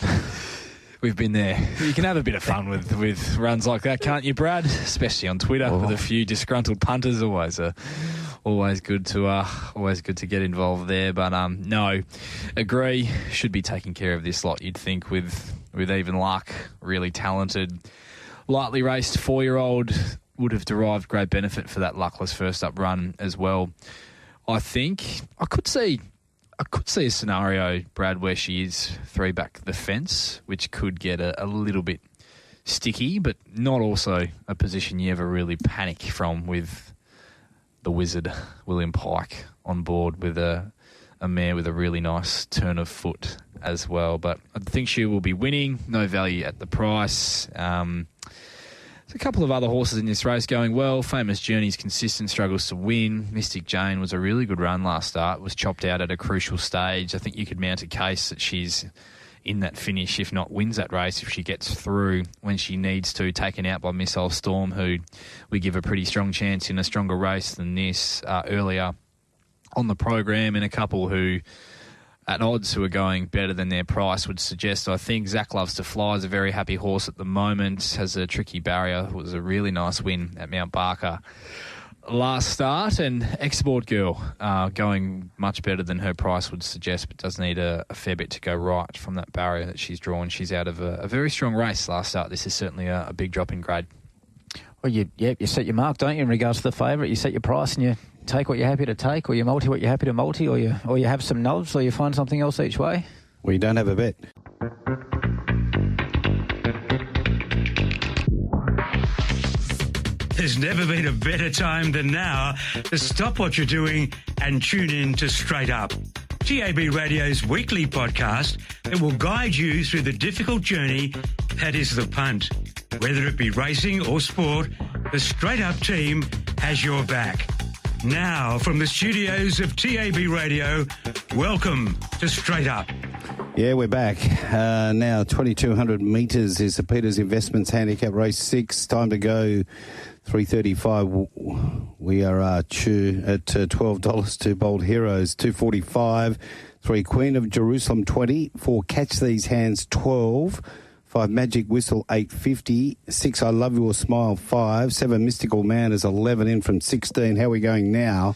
we've been there. You can have a bit of fun with runs like that, can't you, Brad? Especially on Twitter with a few disgruntled punters. Always good to get involved there. But no, agree. Should be taking care of this lot. You'd think with even luck, really talented, lightly raced 4-year-old would have derived great benefit for that luckless first up run as well. I think I could see a scenario, Brad, where she is 3 back the fence, which could get a little bit sticky, but not also a position you ever really panic from with the wizard, William Pike, on board with a mare with a really nice turn of foot as well. But I think she will be winning. No value at the price. There's a couple of other horses in this race going well. Famous Journey's consistent, struggles to win. Mystic Jane was a really good run last start, was chopped out at a crucial stage. I think you could mount a case that she's in that finish, if not wins that race, if she gets through when she needs to, taken out by Missile Storm, who we give a pretty strong chance in a stronger race than this earlier on the program, and a couple who at odds who are going better than their price would suggest. I think Zach Loves to Fly is a very happy horse at the moment, has a tricky barrier. It was a really nice win at Mount Barker last start, and Export Girl going much better than her price would suggest, but does need a fair bit to go right from that barrier that she's drawn. She's out of a very strong race last start. This is certainly a big drop in grade. Well, you set your mark, don't you, in regards to the favourite? You set your price and you take what you're happy to take, or you multi what you're happy to multi, or you have some nubs, or you find something else each way. Well, you don't have a bet. There's never been a better time than now to stop what you're doing and tune in to Straight Up, TAB Radio's weekly podcast that will guide you through the difficult journey that is the punt. Whether it be racing or sport, the Straight Up team has your back. Now, from the studios of TAB Radio, welcome to Straight Up. Yeah, we're back. Now, 2,200 metres is the Peters Investments Handicap Race 6. Time to go, 3:35. We are at $12. 2 Bold Heroes, 2:45. 3 Queen of Jerusalem, 20. 4 Catch These Hands, 12. 5 Magic Whistle, 8.50. 6 I Love Your Smile, 5. 7 Mystical Man is 11 in from 16. How are we going now?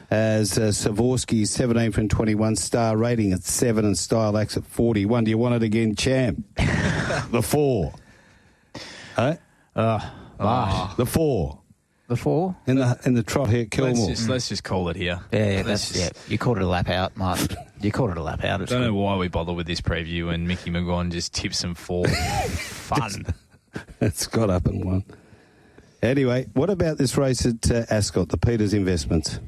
As Savorsky, 17 from 21. Star Rating at 7 and Style Axe at 41. Do you want it again, champ? The 4. Huh? The 4. The 4? In the trot here at Kilmore. Let's just call it here. Yeah. You called it a lap out, Mark. You called it a lap out. I don't know why we bother with this preview and Micky McGuane just tips them 4. Fun. It's got up and won. Anyway, what about this race at Ascot, the Peters Investments?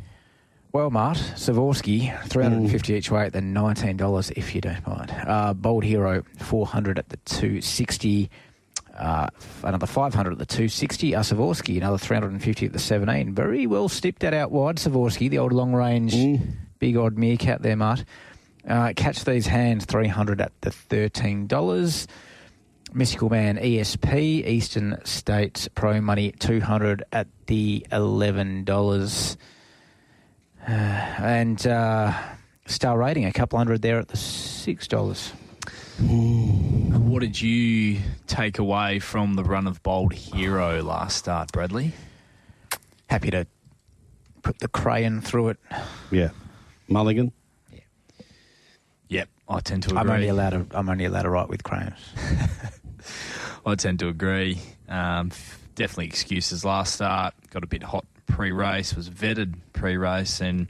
Well, Mart, Savorsky, $350 each way at the $19, if you don't mind. Bold Hero, $400 at the $260. Another $500 at the $260. Savorsky, another $350 at the $17. Very well stipped that out wide, Savorsky, the old long-range big odd meerkat there, Mart. Catch These Hands, $300 at the $13. Mystical Man ESP, Eastern States Pro Money, $200 at the $11. And Star Rating, a couple hundred there at the $6. What did you take away from the run of Bold Hero last start, Bradley? Happy to put the crayon through it. Yeah. Mulligan? Yep, I tend to agree. I'm only allowed to write with crayons. I tend to agree. Definitely excuses last start. Got a bit hot pre-race, was vetted pre-race, and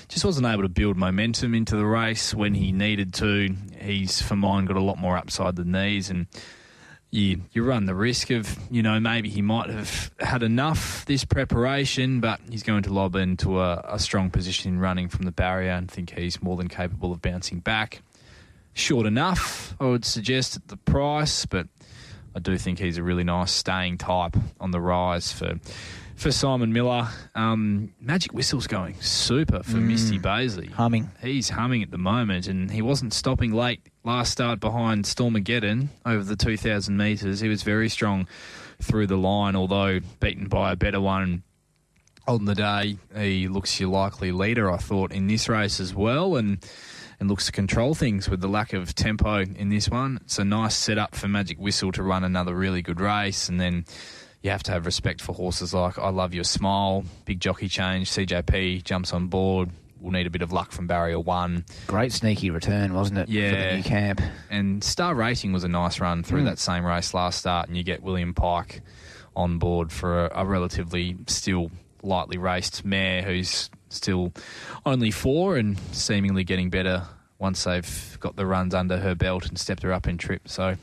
just wasn't able to build momentum into the race when he needed to. He's, for mine, got a lot more upside than these, and you run the risk of, maybe he might have had enough this preparation, but he's going to lob into a strong position in running from the barrier and think he's more than capable of bouncing back. Short enough, I would suggest, at the price, but I do think he's a really nice staying type on the rise for Simon Miller. Magic Whistle's going super for Misty Baisley. Humming. He's humming at the moment, and he wasn't stopping late last start behind Stormageddon over the 2,000 metres. He was very strong through the line, although beaten by a better one on the day. He looks your likely leader, I thought, in this race as well, and looks to control things with the lack of tempo in this one. It's a nice setup for Magic Whistle to run another really good race, and then you have to have respect for horses like I Love Your Smile, big jockey change, CJP jumps on board. We'll need a bit of luck from barrier 1. Great sneaky return, wasn't it, for the new camp? And Star Rating was a nice run through that same race last start, and you get William Pike on board for a relatively still lightly raced mare who's still only 4 and seemingly getting better once they've got the runs under her belt and stepped her up in trip. So,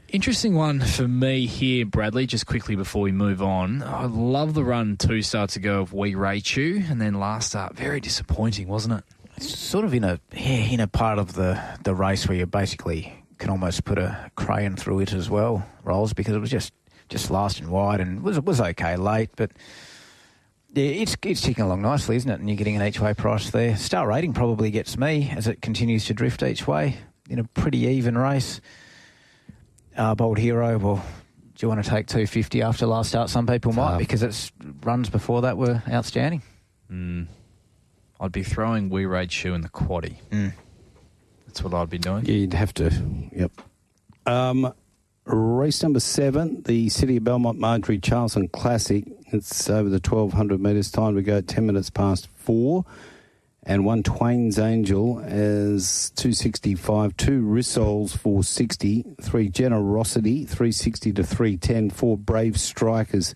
interesting one for me here, Bradley, just quickly before we move on. I love the run 2 starts ago of We Rate You, and then last start, very disappointing, wasn't it? It's sort of in a part of the race where you basically can almost put a crayon through it as well, Rolls, because it was just last and wide, and was okay late, but yeah, it's ticking along nicely, isn't it? And you're getting an each-way price there. Star Rating probably gets me as it continues to drift each way in a pretty even race. Bold Hero, well, do you want to take $250 after last start? Some people might, because its runs before that were outstanding. I'd be throwing We Rate You in the quaddie. That's what I'd be doing. Yeah, you'd have to. Yep. Race number 7, the City of Belmont Marjorie Charleson Classic. It's over the 1,200 metres. Time to go 10 minutes past 4. And 1 Twain's Angel is 265, 2 Rissoles 460, 3 Generosity 360 to 310, 4 Brave Strikers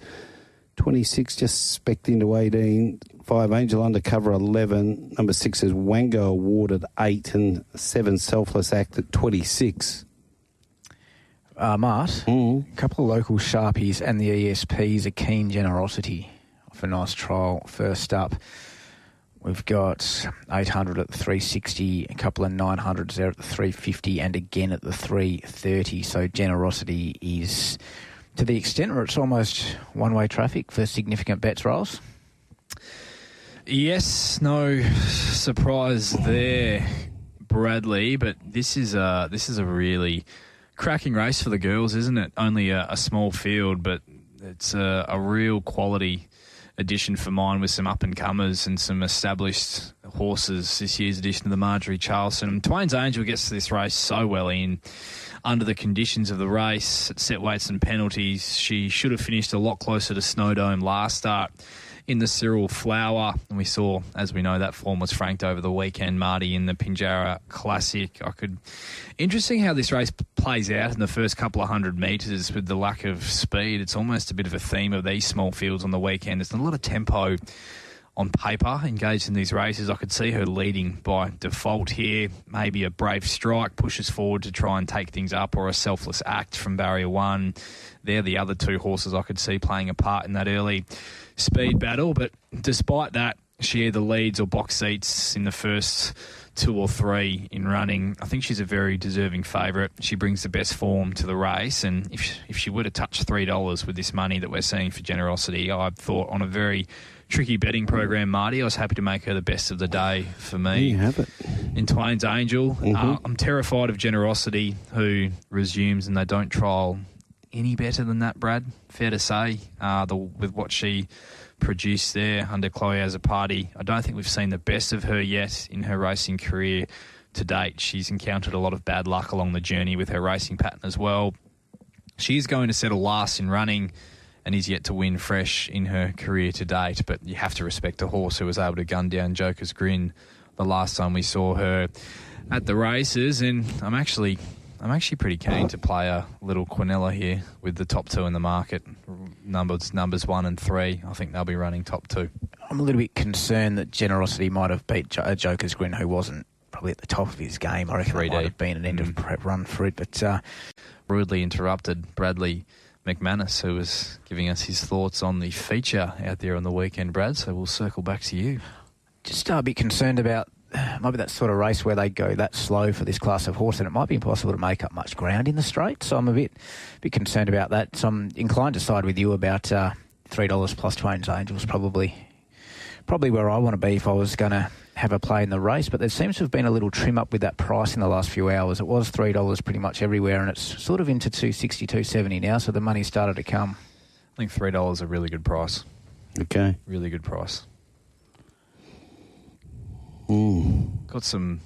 26 just specced into 18, 5 Angel Undercover 11, number 6 is Wango Award at 8, and 7 Selfless Act at 26. Mart, a couple of local Sharpies and the ESPs, a Keen Generosity off a nice trial first up. We've got 800 at the 360, a couple of 900s there at the 350, and again at the 330. So Generosity is to the extent where it's almost one-way traffic for significant bets, Rolls. Yes, no surprise there, Bradley. But this is a really cracking race for the girls, isn't it? Only a small field, but it's a real quality edition for mine with some up-and-comers and some established horses. This year's edition of the Marjorie Charleson. Twain's Angel gets to this race so well in under the conditions of the race, at set weights and penalties. She should have finished a lot closer to Snowdome last start in the Cyril Flower, and we saw, as we know, that form was franked over the weekend, Marty, in the Pinjarra Classic. Interesting how this race plays out in the first couple of 100 metres with the lack of speed. It's almost a bit of a theme of these small fields on the weekend. There's a lot of tempo on paper engaged in these races. I could see her leading by default here. Maybe a Brave Strike pushes forward to try and take things up, or a Selfless Act from barrier 1. They're the other 2 horses I could see playing a part in that early speed battle. But despite that, she either leads or box seats in the first 2 or 3 in running. I think she's a very deserving favourite. She brings the best form to the race, and if she were to touch $3 with this money that we're seeing for Generosity, I thought on a very tricky betting program, Marty, I was happy to make her the best of the day for me. There you have it. In Twain's Angel, I'm terrified of Generosity, who resumes, and they don't trial any better than that, Brad. Fair to say, with what she produced there under Chloe Azzopardi. I don't think we've seen the best of her yet in her racing career to date. She's encountered a lot of bad luck along the journey with her racing pattern as well. She's going to settle last in running and is yet to win fresh in her career to date, but you have to respect a horse who was able to gun down Joker's Grin the last time we saw her at the races, and I'm actually pretty keen to play a little Quinella here with the top 2 in the market, numbers 1 and 3. I think they'll be running top 2. I'm a little bit concerned that Generosity might have beat Joker's Grin, who wasn't probably at the top of his game. I reckon it might have been an end of prep run for it, but rudely interrupted Bradley McManus, who was giving us his thoughts on the feature out there on the weekend, Brad, so we'll circle back to you. Just a bit concerned about maybe that sort of race where they go that slow for this class of horse, and it might be impossible to make up much ground in the straight. So I'm a bit concerned about that. So I'm inclined to side with you about $3 plus Twain's Angels, probably where I want to be if I was going to have a play in the race. But there seems to have been a little trim up with that price in the last few hours. It was $3 pretty much everywhere, and it's sort of into $2.60, $2.70 now. So the money started to come. I think $3 is a really good price. Okay. Really good price. Got some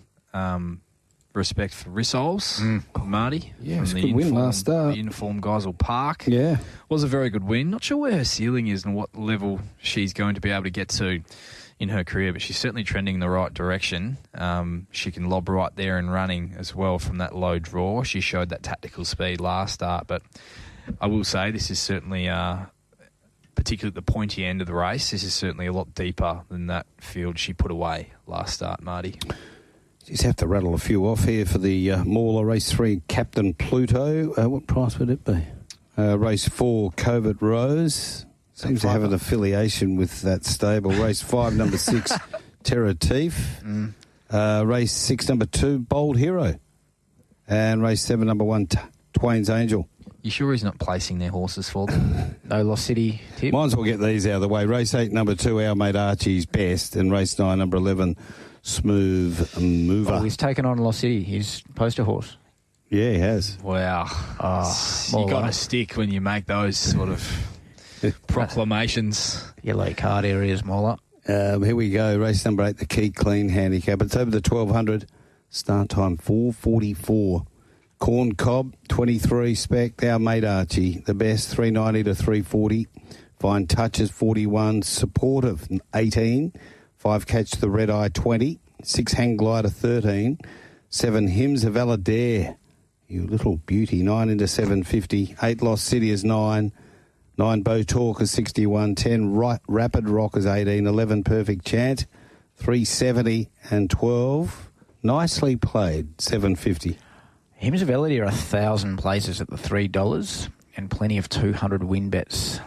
respect for Rissoles, Marty. Yeah, it's a good win last start. The uniform guys will park. Yeah. Was a very good win. Not sure where her ceiling is and what level she's going to be able to get to in her career, but she's certainly trending in the right direction. She can lob right there and running as well from that low draw. She showed that tactical speed last start, but I will say this is certainly... particularly at the pointy end of the race, this is certainly a lot deeper than that field she put away last start, Marty. Just have to rattle a few off here for the Mauler Race 3 Captain Pluto. What price would it be? Race 4 Covert Rose. Seems to have an affiliation with that stable. Race 5 number 6 Terra Teef. Race 6 number 2 Bold Hero. And race 7 number 1 Twain's Angel. You sure he's not placing their horses for them? No Lost City tip? Might as well get these out of the way. Race 8, number 2, Our Mate Archie's Best. And race 9, number 11, Smooth Mover. Oh, he's taken on Lost City, his poster horse. Yeah, he has. Wow. You got to stick when you make those sort of proclamations. Yellow card areas, Mola. Here we go. Race number 8, the Key Clean Handicap. It's over the 1200. Start time 4:44. Corn Cob, 23 spec. Our Mate Archie, the best, 390 to 340. Fine Touches, 41. Supportive, 18. 5 Catch the Red Eye, 20. 6 Hang Glider, 13. 7 Hymns of Aladare, you little beauty, 9 into 750. 8 Lost City is 9. 9 Bow Talk is 61. 10 Rapid Rock is 18. 11 Perfect Chant, 370 and 12. Nicely played, 750. Hymns of Elodie are 1,000 places at the $3 and plenty of 200 win bets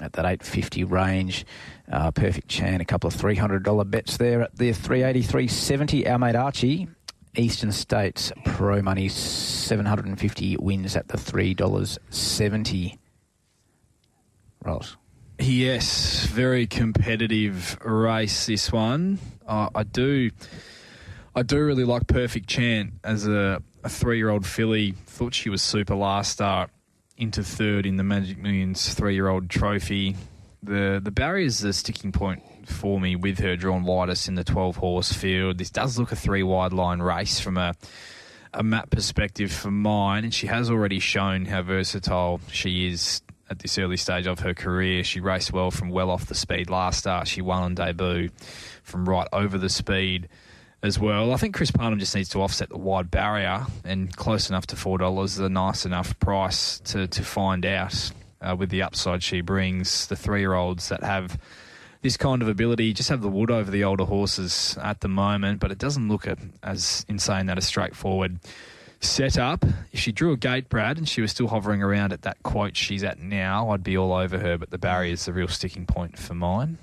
at that 850 range. Perfect Chan, a couple of $300 bets there at the 380, 370. Our Mate Archie, Eastern States Pro Money, 750 wins at the $3.70. Rolls. Yes, very competitive race, this one. I do really like Perfect Chant as a 3-year-old filly. Thought she was super last start, into third in the Magic Millions 3-year-old trophy. The barrier's the sticking point for me with her drawn widest in the 12-horse field. This does look a 3-wide line race from a map perspective for mine, and she has already shown how versatile she is at this early stage of her career. She raced well from well off the speed last start. She won on debut from right over the speed as well. I think Chris Parnham just needs to offset the wide barrier, and close enough to $4 is a nice enough price to find out with the upside she brings. The 3-year-olds that have this kind of ability just have the wood over the older horses at the moment, but it doesn't look as insane that a straightforward setup. If she drew a gate, Brad, and she was still hovering around at that quote she's at now, I'd be all over her, but the barrier is the real sticking point for mine.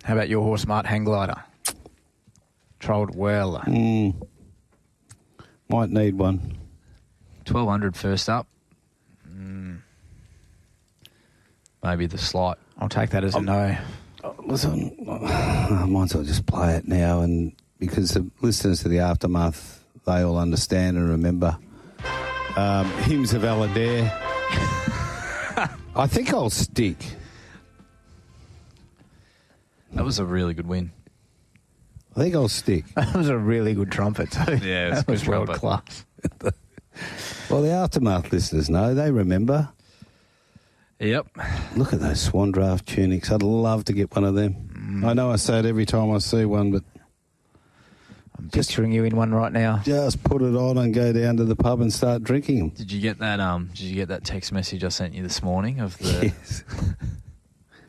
How about your horse, Smart Hang Glider? Trolled well. Might need one. 1,200 first up. Maybe the slight. I'll take that as a no. Listen, I might as well just play it now, and because the listeners to the Aftermath, they all understand and remember. Hymns of Aladare. I think I'll stick. That was a really good win. I think I'll stick. That was a really good trumpet too. Yeah, that was world class. Well, the Aftermath listeners know. They remember. Yep. Look at those Swan Draft tunics. I'd love to get one of them. I know I say it every time I see one, but I'm picturing you in one right now. Just put it on and go down to the pub and start drinking them. Did you get that? Did you get that text message I sent you this morning of the? Yes.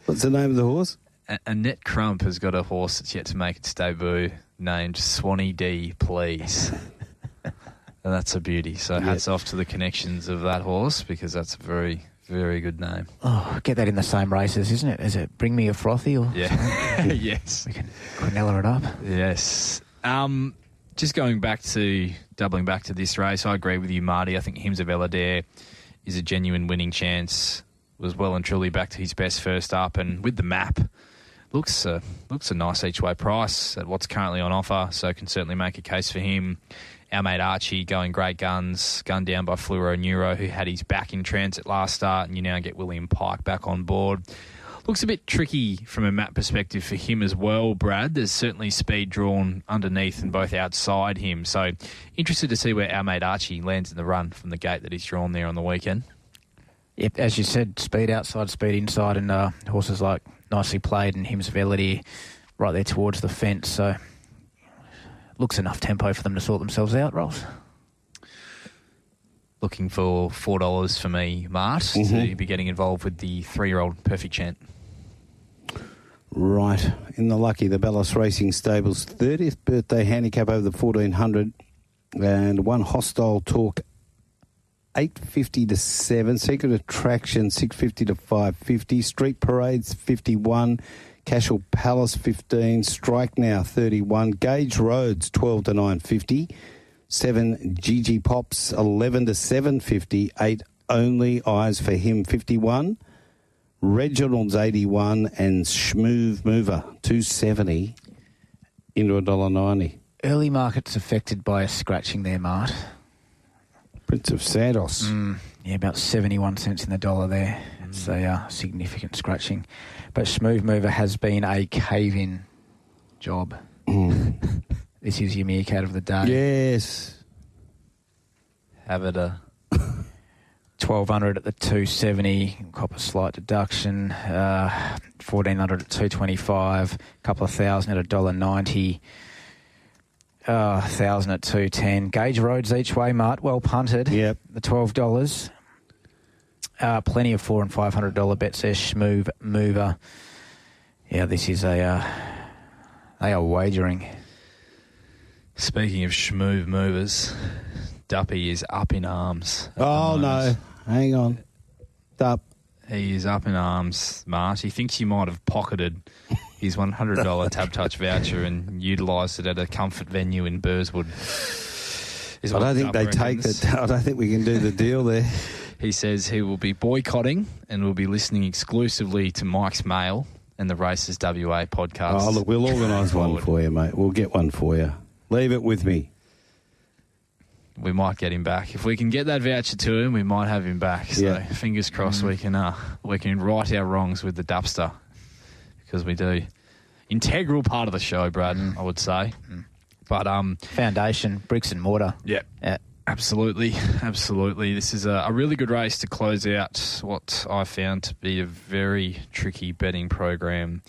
What's the name of the horse? Annette Crump has got a horse that's yet to make its debut named Swanee D, please. And that's a beauty. So hats off to the connections of that horse, because that's a very, very good name. Oh, get that in the same races, isn't it? Is it Bring Me a Frothy or something? Yes. We can Quinella it up. Yes. Just doubling back to this race, I agree with you, Marty. I think Hymns of Aladare is a genuine winning chance. Was well and truly back to his best first up, and with the map, looks a nice each way price at what's currently on offer, so can certainly make a case for him. Our mate Archie going great guns, gunned down by Fluoro Neuro, who had his back in transit last start, and you now get William Pike back on board. Looks a bit tricky from a map perspective for him as well, Brad. There's certainly speed drawn underneath and both outside him, so interested to see where our mate Archie lands in the run from the gate that he's drawn there on the weekend. Yep, as you said, speed outside, speed inside, and horses like Nicely Played and Hymns of Aladare right there towards the fence. So looks enough tempo for them to sort themselves out, Rolls. Looking for $4 for me, Mart, to be getting involved with the 3-year-old Perfect Chant. Right. In the lucky, the Bellis Racing Stables 30th birthday handicap over the 1400, and one Hostile Talk 850 to 7, Secret Attraction 650 to 550, Street Parades 51, Cashel Palace 15, Strike Now 31, Gage Roads 12 to 950, 7 GG Pops 11 to 750, 8 Only Eyes for Him 51, Reginald's 81, and Schmoove Mover 270 into $1.90. Early markets affected by a scratching there, Mart. Prince of Santos. Yeah, about 71 cents in the dollar there. It's a significant scratching. But Schmoove Mover has been a cave-in job. This is your meerkat of the day. Yes. Have it a 1,200 at the 270, cop a slight deduction. 1,400 at 225, a couple of thousand at $1.90. 1,000 at 210. Gage Roads each way, Mart. Well punted. Yep. The $12. Plenty of $400 and $500 bets there. Schmoove Mover. Yeah, this is they are wagering. Speaking of Schmoove Movers, Duppy is up in arms. Oh, no. Hang on. Dup. He is up in arms, Mart. He thinks you might have pocketed his $100 Tab Touch voucher and utilised it at a comfort venue in Burswood. I don't think they take that. I don't think we can do the deal there. He says he will be boycotting and will be listening exclusively to Mike's Mail and the Races WA podcast. Oh, look, we'll organise one for you, mate. We'll get one for you. Leave it with me. We might get him back. If we can get that voucher to him, we might have him back. So fingers crossed we can right our wrongs with the Dupster, because we do. Integral part of the show, Brad, I would say. But Foundation, bricks and mortar. Yeah. Absolutely. This is a really good race to close out what I found to be a very tricky betting program.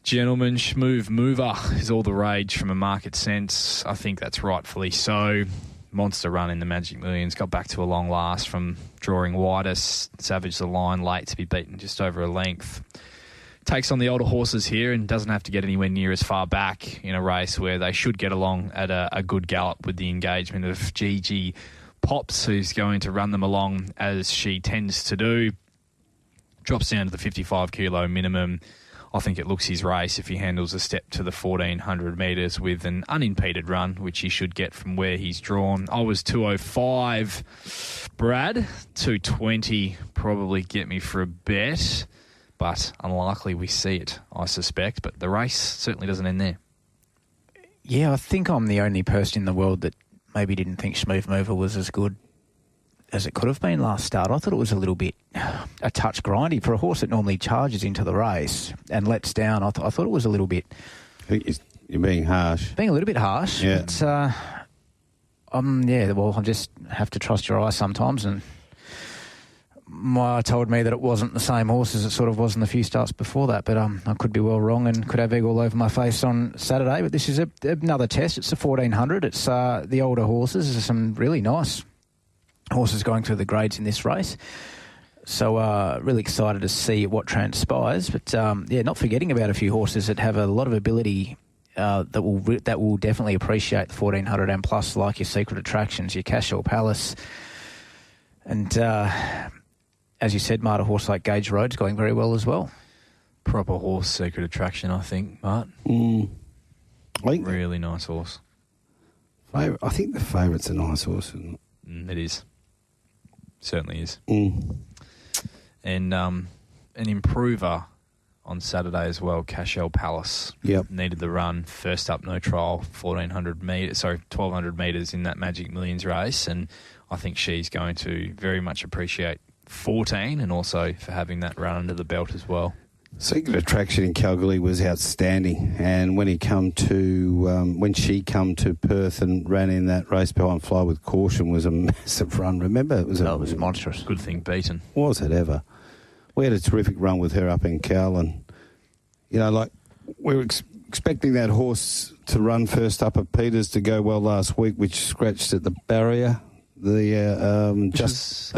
Gentlemen, Schmoove Mover is all the rage from a market sense. I think that's rightfully so. Monster run in the Magic Millions. Got back to a long last from drawing widest. Savaged the line late to be beaten just over a length. Takes on the older horses here and doesn't have to get anywhere near as far back in a race where they should get along at a good gallop with the engagement of GG Pops, who's going to run them along as she tends to do. Drops down to the 55 kilo minimum. I think it looks his race if he handles a step to the 1,400 metres with an unimpeded run, which he should get from where he's drawn. I was 205. Brad, 220 probably get me for a bet, but unlikely we see it, I suspect. But the race certainly doesn't end there. Yeah, I think I'm the only person in the world that maybe didn't think Smooth Mover was as good as it could have been last start. I thought it was a little bit a touch grindy for a horse that normally charges into the race and lets down. I thought it was a little bit. You're being harsh. Being a little bit harsh. Yeah. But, well, I just have to trust your eye sometimes, and Maya told me that it wasn't the same horse as it sort of was in the few starts before that, but I could be well wrong and could have egg all over my face on Saturday. But this is another test. It's the 1,400. It's the older horses. There's some really nice horses going through the grades in this race. So really excited to see what transpires. But, not forgetting about a few horses that have a lot of ability that will definitely appreciate the 1,400 and plus, like your Secret Attractions, your Cashel Palace. And as you said, Mart, a horse like Gage Road's going very well as well. Proper horse, Secret Attraction, I think, Mart. I think really nice horse. I think the favourite's a nice horse, isn't it? It is. Certainly is. And an improver on Saturday as well, Cashel Palace. Yep. Needed the run, first up, no trial, 1,200 metres in that Magic Millions race, and I think she's going to very much appreciate 14 and also for having that run under the belt as well. Secret Attraction in Calgary was outstanding, and when she come to Perth and ran in that race behind Fly with Caution was a massive run. Remember, it was monstrous. Good thing beaten. Was it ever? We had a terrific run with her up in Cal, and we were expecting that horse to run first up at Peters to go well last week, which scratched at the barrier. The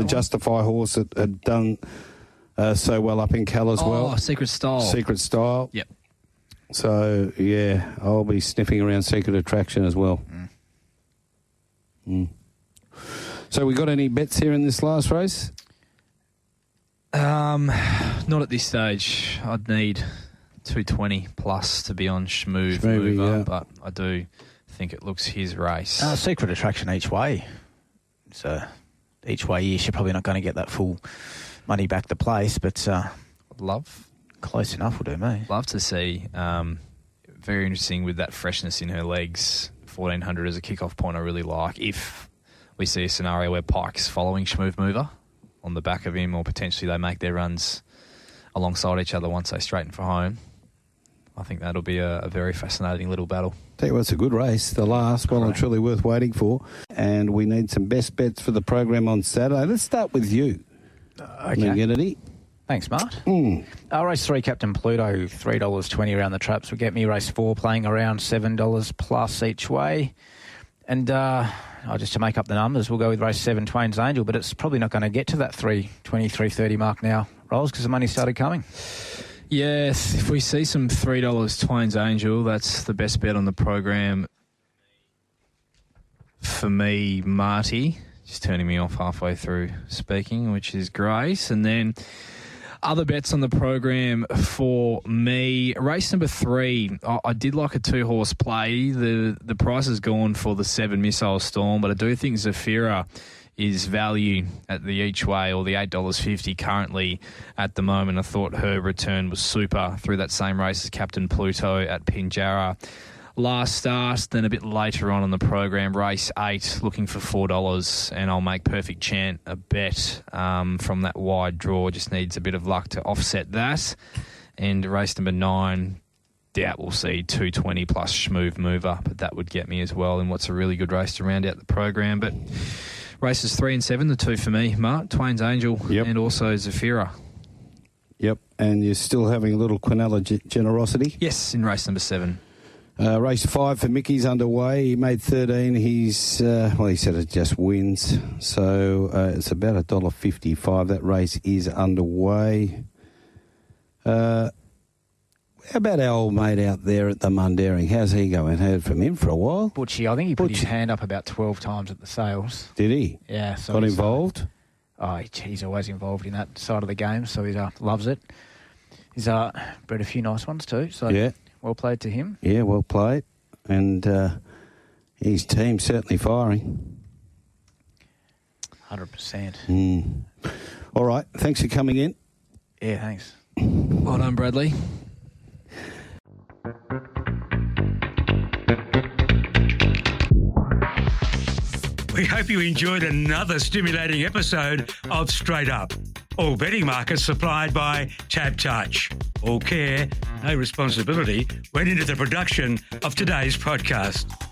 Justify horse that had done so well up in Cal as well. Oh, Secret Style. Yep. So, yeah, I'll be sniffing around Secret Attraction as well. So we got any bets here in this last race? Not at this stage. I'd need 220 plus to be on Schmoove Mover, but I do think it looks his race. Secret Attraction each way. So each way you're probably not going to get that full money back to place, but I'd love close enough will do me. Love to see. Very interesting with that freshness in her legs. 1,400 as a kick-off point I really like. If we see a scenario where Pike's following Schmoove Mover on the back of him, or potentially they make their runs alongside each other once they straighten for home, I think that'll be a very fascinating little battle. Tell you what, it's a good race. The last one, it's really worth waiting for. And we need some best bets for the program on Saturday. Let's start with you. Okay. McGinnity. Thanks, Mart. Race 3, Captain Pluto, $3.20 around the traps will get me. Race 4, playing around $7 plus each way. And just to make up the numbers, we'll go with race 7, Twain's Angel, but it's probably not going to get to that $3.20, $3.30 mark now, Rolls, because the money started coming. Yes, if we see some $3 Twain's Angel, that's the best bet on the program for me, Marty. Just turning me off halfway through speaking, which is great. And then other bets on the program for me. Race number 3, I did like a 2-horse play. The price has gone for the 7 Missile Storm, but I do think Zafira is value at the each way, or the $8.50 currently at the moment. I thought her return was super through that same race as Captain Pluto at Pinjarra last start. Then a bit later on in the program, race 8, looking for $4, and I'll make Perfect Chant a bet from that wide draw. Just needs a bit of luck to offset that. And race number 9, doubt we'll see 220 plus Schmoove Mover, but that would get me as well in what's a really good race to round out the program. But races 3 and 7, the 2 for me, Mark, Twain's Angel, and also Zafira. Yep, and you're still having a little Quinella generosity? Yes, in race number 7. Race 5 for Mickey's underway. He made 13. He's he said it just wins. So it's about $1.55. That race is underway. How about our old mate out there at the Mundaring? How's he going? Heard from him for a while. Butchie, I think he put his hand up about 12 times at the sales. Did he? Yeah. So got involved? He's always involved in that side of the game, so he loves it. He's bred a few nice ones too, so well played to him. Yeah, well played. And his team's certainly firing. 100%. All right, thanks for coming in. Yeah, thanks. Well done, Bradley. We hope you enjoyed another stimulating episode of Straight Up. All betting markets supplied by Tab Touch. All care, no responsibility went into the production of today's podcast.